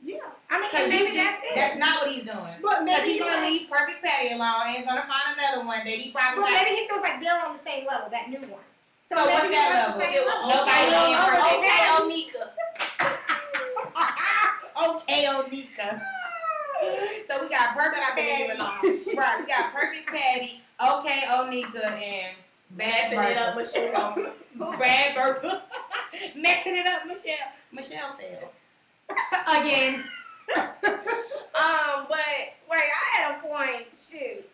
Speaker 1: Yeah. I mean, and maybe that's it.
Speaker 2: That's not what he's doing.
Speaker 1: But maybe
Speaker 2: he's going to leave perfect Patty alone and going to find another one that he probably
Speaker 1: But maybe he feels like they're on the same level, that new one.
Speaker 2: So what's that level? Nobody Okay, Onika. So we got perfect Patty. Right, we got perfect Patty, okay, Onika, and
Speaker 3: Messing it up, Michelle.
Speaker 2: Bad burger. Messing it up, Michelle. Michelle failed.
Speaker 1: Again.
Speaker 3: But wait, I had a point. Shoot.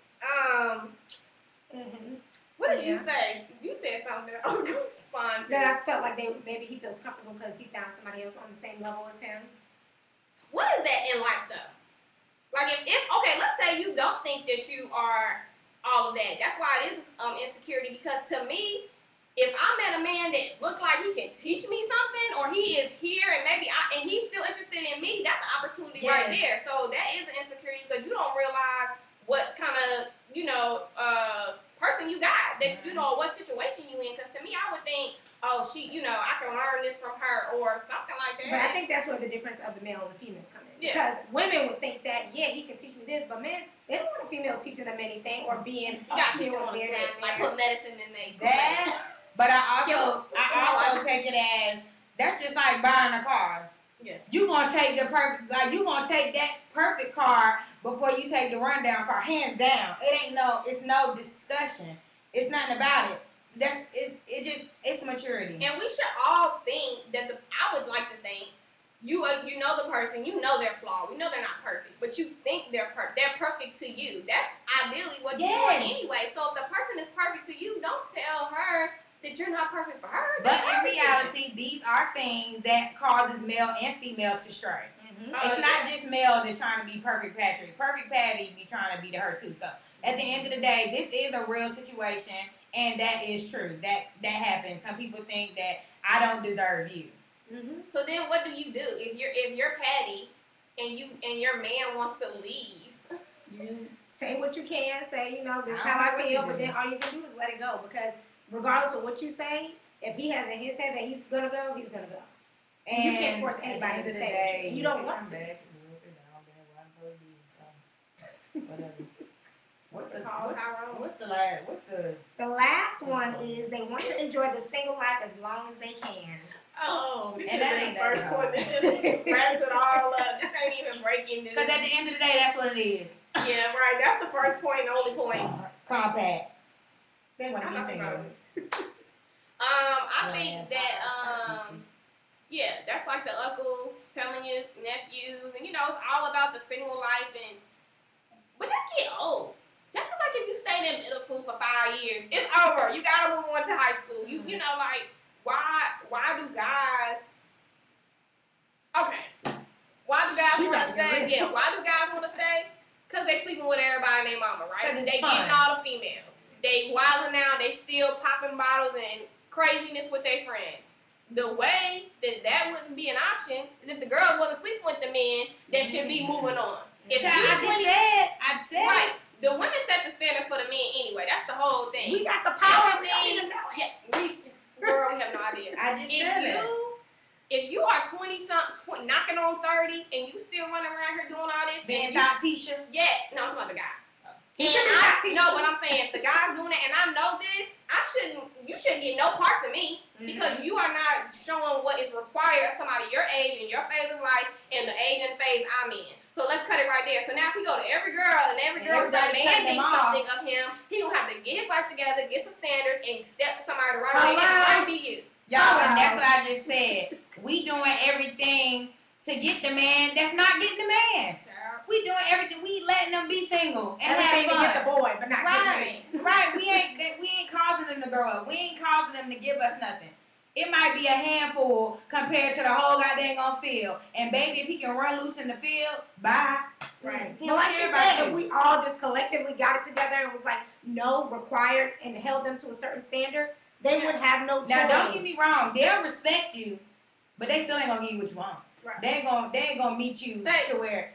Speaker 3: What did you say? You said something that I was going to respond to.
Speaker 1: That I felt like maybe he feels comfortable because he found somebody else on the same level as him.
Speaker 3: What is that in life, though? Like, if okay, let's say you don't think that you are all of that. That's why it is insecurity, because to me, if I met a man that looked like he can teach me something, or he is here and and he's still interested in me, that's an opportunity right there. So that is an insecurity because you don't realize what kind of, person you got, that you know what situation you in. Because to me, I would think, oh, she, you know, I can learn this from her or something like that.
Speaker 1: But I think that's where the difference of the male and the female come in.
Speaker 3: Yeah.
Speaker 1: Because women would think that, yeah, he can teach me this, but men, they don't want a female teaching them anything or being
Speaker 3: you got to
Speaker 1: up
Speaker 3: teach
Speaker 1: here
Speaker 3: them on
Speaker 1: with
Speaker 3: the
Speaker 1: their
Speaker 3: spot, like put medicine in their
Speaker 2: That, but I also take it as, that's just like buying a car.
Speaker 3: Yes.
Speaker 2: You gonna take the perfect, like you gonna take that perfect car before you take the rundown car, hands down. It's no discussion. It's nothing about it. It's maturity.
Speaker 3: And we should all think that I would like to think, you know the person, you know they're flawed, we know they're not perfect, but you think they're perfect to you. That's ideally what you want anyway. So if the person is perfect to you, don't tell her that you're not perfect for her.
Speaker 2: But in reality, these are things that causes male and female to stray. It's not just male that's trying to be perfect Patrick. Perfect Patty be trying to be to her too. So at the end of the day, this is a real situation, and that is true. That happens. Some people think that I don't deserve you.
Speaker 3: So then, what do? If you're Patty, and your man wants to leave,
Speaker 1: you say what you can say. You know, this is how I feel. But then all you can do is let it go, because regardless of what you say, if he has in his head that he's gonna go, he's gonna go. And you can't force anybody to stay with you. You don't want to. The last one is they want to enjoy the single life as long as they can.
Speaker 3: Oh, this
Speaker 2: and
Speaker 3: that ain't the first one. This just wraps it all up. This ain't even breaking news.
Speaker 2: Because at the end of the day, that's what it is.
Speaker 3: Yeah, right. That's the first point and only point.
Speaker 2: Compact. They want to be single.
Speaker 3: I think that yeah, that's like the uncles telling your nephews, and you know, it's all about the single life, but that get old. That's just like if you stayed in middle school for 5 years, it's over. You gotta move on to high school. You know, like why do guys? Okay, why do guys want to stay? Yeah, why do guys want to stay? Cause they sleeping with everybody and their mama, right? They
Speaker 2: fun.
Speaker 3: Getting all the females. They wilding out. They still popping bottles and craziness with their friends. The way that wouldn't be an option is if the girls wasn't sleeping with the men that should be moving on. If
Speaker 2: I said
Speaker 3: right. The women set the standards for the men anyway. That's the whole thing.
Speaker 1: We got the power.
Speaker 3: Girl, we have no idea.
Speaker 2: I just said that.
Speaker 3: If you are 20-something, knocking on 30, and you still running around here doing all this,
Speaker 2: being top Tisha.
Speaker 3: Yeah, no, I'm talking about the guy.
Speaker 1: And
Speaker 3: no, but I'm saying if the guy's doing it, and I know this, you shouldn't get no parts of me because you are not showing what is required of somebody your age and your phase of life and the age and phase I'm in. So let's cut it right there. So now if he go to every girl and every girl demanding something of him, he gonna have to get his life together, get some standards, and step to somebody right away. It might be you.
Speaker 2: Y'all, and that's what I just said. We doing everything to get the man that's not getting the man. We doing everything. We letting them be single and
Speaker 1: everything
Speaker 2: have fun.
Speaker 1: to get the boy, but not getting the man.
Speaker 2: Right. We ain't causing them to grow up. We ain't causing them to give us nothing. It might be a handful compared to the whole goddamn on field. And baby, if he can run loose in the field, bye.
Speaker 1: Right. But like you said, if we all just collectively got it together and was like, no, required, and held them to a certain standard, they would have no choice.
Speaker 2: Now, don't get me wrong. They'll respect you, but they still ain't gonna give you what you want.
Speaker 3: Right.
Speaker 2: They ain't gonna meet you to where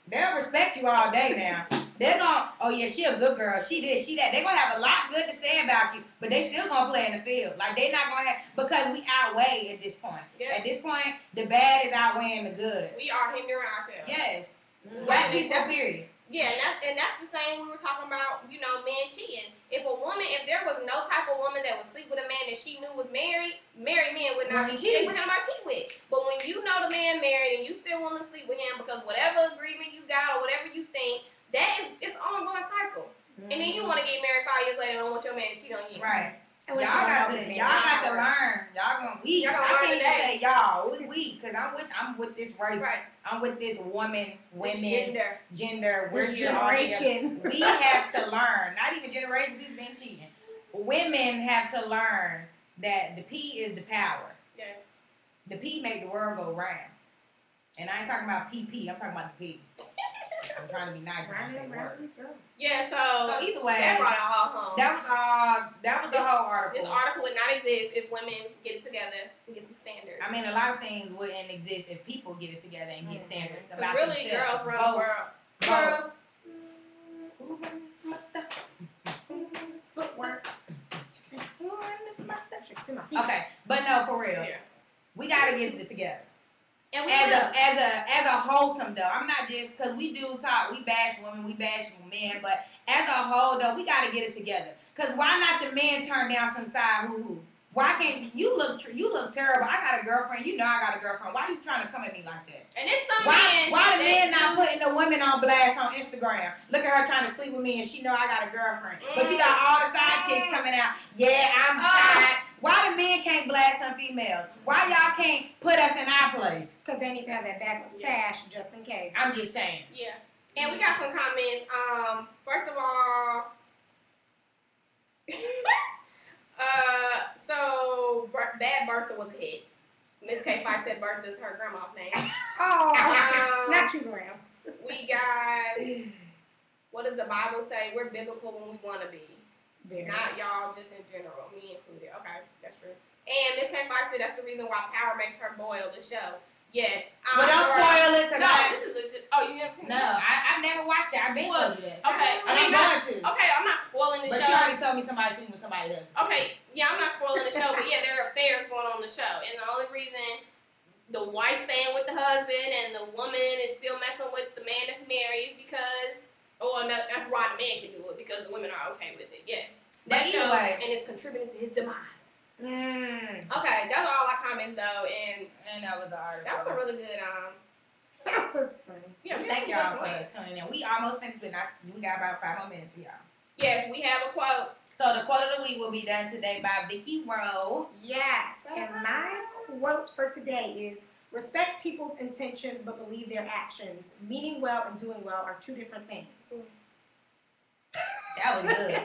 Speaker 2: they'll respect you all day now. They're gonna, oh yeah, she a good girl. She this, she that. They're gonna have a lot good to say about you, but they still gonna play in the field. Like they not gonna have, because we outweigh at this point. Yeah. At this point, the bad is outweighing the good.
Speaker 3: We are hindering ourselves.
Speaker 2: Yes. Black people, period.
Speaker 3: Yeah, and that's the same we were talking about, you know, men cheating. If there was no type of woman that would sleep with a man that she knew was married men would not be cheating with him or cheat with. But when you know the man married and you still want to sleep with him because whatever agreement you got or whatever you think, it's an ongoing cycle. And then you want to get married 5 years later and don't want your man to cheat on you.
Speaker 2: Right. Y'all got to learn. I can't even say y'all. We, because I'm with this race. Right. I'm with this women, gender.
Speaker 1: This generation.
Speaker 2: We have to learn. Not even generation. We've been cheating. Women have to learn that the P is the power.
Speaker 3: Yes.
Speaker 2: The P make the world go round. And I ain't talking about PP. I'm talking about the P. I'm trying to be nice when I say word.
Speaker 3: Yeah, so
Speaker 2: either way,
Speaker 3: that brought it all home.
Speaker 2: That was the whole article.
Speaker 3: This article would not exist if women get it together and get some standards.
Speaker 2: I mean, a lot of things wouldn't exist if people get it together and get standards.
Speaker 3: Because really, girls run the world. Girls.
Speaker 1: footwork.
Speaker 2: Okay, but no, for real,
Speaker 3: Yeah.
Speaker 2: we gotta get it together.
Speaker 3: And we
Speaker 2: As
Speaker 3: will.
Speaker 2: a wholesome though, I'm not just because we do talk, we bash women, we bash men, but as a whole though, we gotta get it together. Cause why not the men turn down some side hoo-hoo? Why can't you look terrible? I got a girlfriend, you know I got a girlfriend. Why you trying to come at me like that?
Speaker 3: And it's some
Speaker 2: Why
Speaker 3: men.
Speaker 2: the men not putting the women on blast on Instagram? Look at her trying to sleep with me and she know I got a girlfriend. But you got all the side chicks coming out. Yeah, I'm tired. Why the men can't blast some females? Why y'all can't put us in our place?
Speaker 1: Because they need to have that backup stash just in case.
Speaker 2: I'm just saying.
Speaker 3: Yeah. And we got some comments. First of all, so Bad Bertha was a hit. Miss K5 said Bertha's her grandma's name.
Speaker 1: Oh, not you, Grams.
Speaker 3: We got, what does the Bible say? We're biblical when we want to be.
Speaker 1: Very.
Speaker 3: Not y'all, just in general. Me included. Okay, that's true. And Miss K5 said that's the reason why Power makes her boil the show. Yes.
Speaker 2: But don't spoil it, cause
Speaker 3: No, this is legit. Oh, you never seen it?
Speaker 2: No, I've never watched it. I've been told you that.
Speaker 3: Okay.
Speaker 2: And I'm going to.
Speaker 3: Okay, I'm not spoiling the
Speaker 2: But
Speaker 3: show.
Speaker 2: she already told me somebody's sleeping with somebody else.
Speaker 3: Okay, yeah, I'm not spoiling the show, but yeah, there are affairs going on in the show. And the only reason the wife's staying with the husband and the woman is still messing with the man that's married is because, that's why the man can do it, because the women are okay with it, yes. That
Speaker 2: But either
Speaker 3: show,
Speaker 2: way.
Speaker 3: and it's contributing to his demise.
Speaker 1: Mm.
Speaker 3: Okay, those are all our comments, though, and
Speaker 2: that was the article.
Speaker 3: that was a really good,
Speaker 1: That was funny.
Speaker 3: yeah, we
Speaker 2: Thank
Speaker 3: had some
Speaker 2: y'all
Speaker 3: good points.
Speaker 2: for tuning in. We almost finished, but we got about 5 more minutes for y'all.
Speaker 3: Yes, we have a quote.
Speaker 2: So the quote of the week will be done today by Vicky Rowe.
Speaker 1: Yes, and my quote for today is, respect people's intentions but believe their actions. Meaning well and doing well are two different things.
Speaker 2: That was good.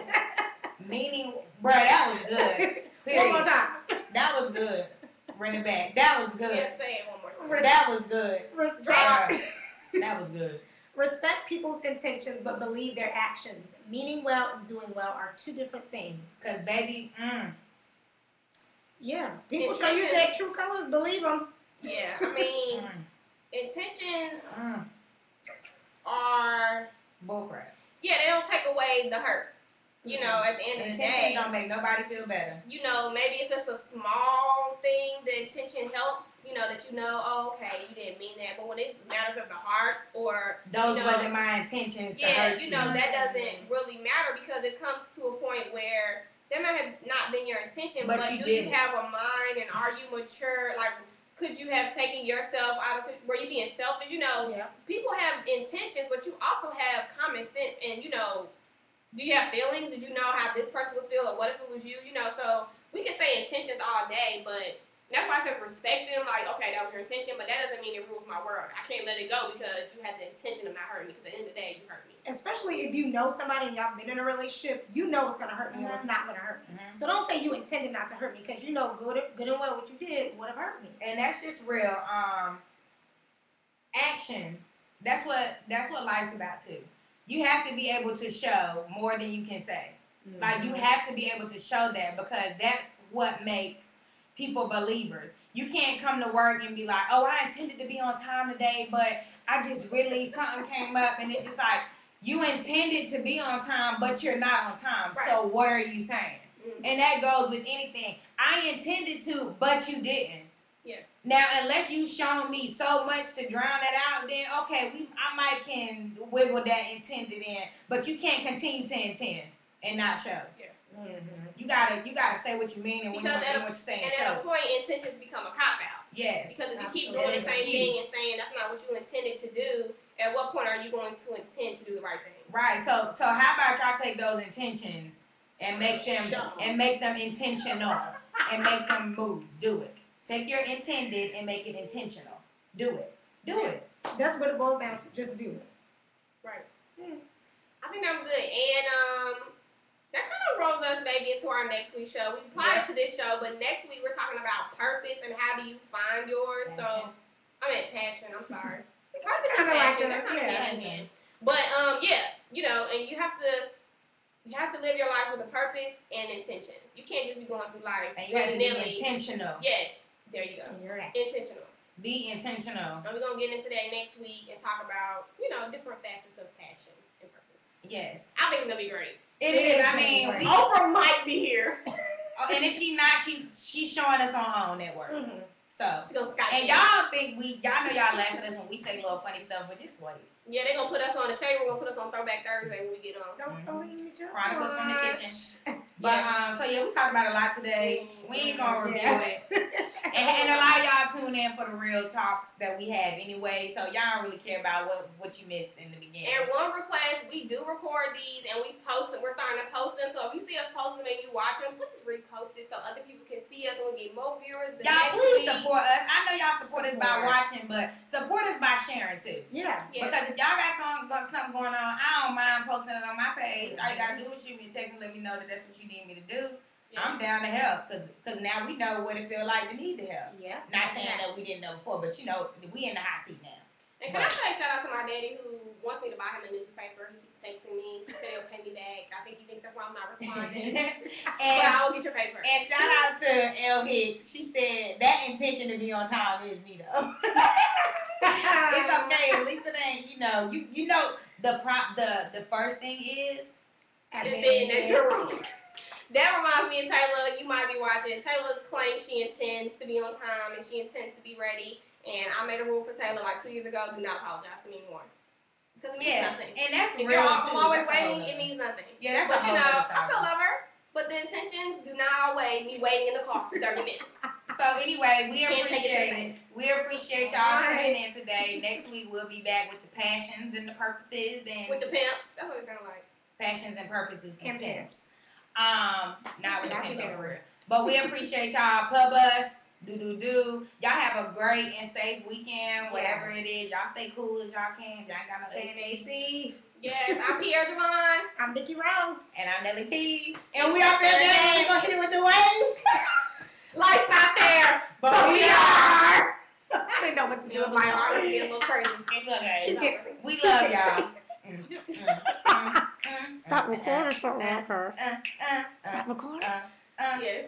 Speaker 2: Meaning, bro, that was good.
Speaker 1: One more
Speaker 2: Period.
Speaker 1: time.
Speaker 2: That was good. Run it back. That was good.
Speaker 3: Yeah, say it one more time.
Speaker 2: That was good.
Speaker 1: Respect.
Speaker 2: That was good.
Speaker 1: Respect people's intentions but believe their actions. Meaning well and doing well are two different things.
Speaker 2: Cause baby,
Speaker 1: Yeah, people show you their true colors, believe them.
Speaker 3: Yeah, I mean, intentions
Speaker 2: mm.
Speaker 3: are,
Speaker 2: Bullcrap.
Speaker 3: yeah, they don't take away the hurt. You know, at the end of the
Speaker 2: Intentions
Speaker 3: day,
Speaker 2: don't make nobody feel better.
Speaker 3: you know, maybe if it's a small thing, the intention helps, you know, that you know, oh, okay, you didn't mean that. But when it's matters of the heart or,
Speaker 2: Those
Speaker 3: you know,
Speaker 2: wasn't my intentions to
Speaker 3: yeah,
Speaker 2: hurt
Speaker 3: you know,
Speaker 2: you.
Speaker 3: that doesn't really matter because it comes to a point where that might have not been your intention,
Speaker 2: But
Speaker 3: but
Speaker 2: you
Speaker 3: do
Speaker 2: did
Speaker 3: you
Speaker 2: it.
Speaker 3: have a mind and are you mature? Like, could you have taken yourself out of, were you being selfish? You know,
Speaker 1: Yeah.
Speaker 3: people have intentions, but you also have common sense and, you know, do you have feelings? Did you know how this person would feel or what if it was you? You know, so we can say intentions all day, but that's why it says respect them. Like, okay, that was your intention, but that doesn't mean it rules my world. I can't let it go because you had the intention of not hurting me because at the end of the day, you hurt me.
Speaker 1: Especially if you know somebody and y'all been in a relationship, you know it's gonna hurt me or it's not gonna hurt me. So don't say you intended not to hurt me because you know good and well what you did would have hurt me.
Speaker 2: And that's just real. Action. That's what life's about too. You have to be able to show more than you can say. Like you have to be able to show that because that's what makes people believers. You can't come to work and be like, oh, I intended to be on time today, but I just really, something came up and it's just like, you intended to be on time, but you're not on time.
Speaker 3: Right.
Speaker 2: So what are you saying? And that goes with anything. I intended to, but you didn't.
Speaker 3: Yeah.
Speaker 2: Now, unless you shown me so much to drown that out, then okay, I might can wiggle that intended in, but you can't continue to intend and not show.
Speaker 3: Yeah.
Speaker 2: You gotta say what you mean and when you
Speaker 3: Because
Speaker 2: mean what you're saying.
Speaker 3: And
Speaker 2: show.
Speaker 3: at a point, intentions become a cop out.
Speaker 2: Yes.
Speaker 3: Because if you keep
Speaker 1: Absolutely.
Speaker 3: doing the same
Speaker 2: Excuse.
Speaker 3: thing and saying that's not what you intended to do, at what point are you going to intend to do the right thing?
Speaker 2: Right. So how about y'all take those intentions and make them intentional and make them moves. Do it. Take your intended and make it intentional. Do it. Do it.
Speaker 1: That's what it boils down to. Just do it.
Speaker 3: Right. I think that was good. And that kind of rolls us maybe into our next week's show. We applied it to this show, but next week we're talking about purpose and how do you find yours. So, I meant passion. I'm sorry. Purpose and
Speaker 1: Kinda like
Speaker 3: passion.
Speaker 1: that,
Speaker 3: That's not
Speaker 1: yeah.
Speaker 3: the same thing. But yeah, you know, and you have to live your life with a purpose and intentions. You can't just be going through life
Speaker 2: And you have to be
Speaker 3: willy-nilly.
Speaker 2: intentional.
Speaker 3: Yes, there you go.
Speaker 1: And you're right.
Speaker 3: Intentional.
Speaker 2: Be intentional.
Speaker 3: And we're gonna get into that next week and talk about, you know, different facets of passion and purpose.
Speaker 2: Yes.
Speaker 3: I think it's gonna be great.
Speaker 2: It is. I
Speaker 1: gonna be
Speaker 2: mean,
Speaker 1: great.
Speaker 3: Oprah might be here.
Speaker 2: and if she's not, she's showing us on her own network.
Speaker 1: Mm-hmm.
Speaker 2: So.
Speaker 3: She's gonna Skype.
Speaker 2: And y'all think y'all know y'all laugh at us when we say little funny stuff, but just wait.
Speaker 3: Yeah, they're gonna put us on the shade. We're gonna put us on Throwback Thursday when we get on.
Speaker 1: Don't believe me, just
Speaker 2: Chronicles from the
Speaker 1: watch.
Speaker 2: Kitchen. But so yeah, we talked about a lot today. We ain't gonna review it.
Speaker 1: Yeah.
Speaker 2: And a lot of y'all tune in for the real talks that we had anyway. So y'all don't really care about what you missed in the beginning.
Speaker 3: And one request, we do record these and we post them. We're starting to post them. So if you see us post them and you watch them, please repost it so other people can see us and we get more viewers.
Speaker 2: Y'all please support us. I know y'all support us by watching, but support us by sharing too.
Speaker 1: Yeah.
Speaker 2: Because if y'all got something going on, I don't mind posting it on my page. All you gotta do is shoot me a text and let me know that that's what you need me to do. Yeah. I'm down to help because now we know what it feels like to need the help.
Speaker 1: Yeah.
Speaker 2: Not saying that we didn't know before, but you know, we in the hot seat now.
Speaker 3: And can I say shout out to my daddy who wants me to buy him a newspaper. He keeps texting me. He said he'll pay me back. I think he thinks that's why I'm not responding.
Speaker 2: And
Speaker 3: but I will get your paper.
Speaker 2: And shout out to L Hicks. She said that intention to be on time is me though. It's okay. At least it ain't, you know the first thing is
Speaker 3: admitting that you're wrong. That reminds me of Taylor. You might be watching. Taylor claims she intends to be on time and she intends to be ready. And I made a rule for Taylor like 2 years ago. Do not apologize to me anymore. Because it means nothing.
Speaker 2: And that's
Speaker 3: if
Speaker 2: real too.
Speaker 3: I'm always waiting, it means nothing.
Speaker 2: Yeah, that's
Speaker 3: but
Speaker 2: a whole other
Speaker 3: I still love her. But the intentions do not outweigh me waiting in the car for 30 minutes.
Speaker 2: So anyway, we
Speaker 3: Can't
Speaker 2: appreciate it. We appreciate y'all tuning in today. Next week we'll be back with the passions and the purposes and
Speaker 3: with the pimps. That's what it sounds like.
Speaker 2: Passions and purposes
Speaker 1: And pimps.
Speaker 2: Not with the pimps over here. But we appreciate y'all. Pub us. Do. Y'all have a great and safe weekend, whatever it is. Y'all stay cool as y'all can. Y'all ain't got no
Speaker 1: Stay in AC.
Speaker 3: Yes, I'm Pierre Javon.
Speaker 1: I'm Vicky Rowe.
Speaker 2: And I'm Nelly T. And we are there today. Gonna hit it with the wave.
Speaker 3: Life's not there,
Speaker 2: but we are.
Speaker 1: I didn't know what to do with my
Speaker 3: arm.
Speaker 1: arm.
Speaker 3: Getting a little crazy.
Speaker 2: It's okay.
Speaker 1: Keep fixing.
Speaker 2: We love y'all.
Speaker 1: Stop recording so long, her. Stop recording.
Speaker 3: Yes.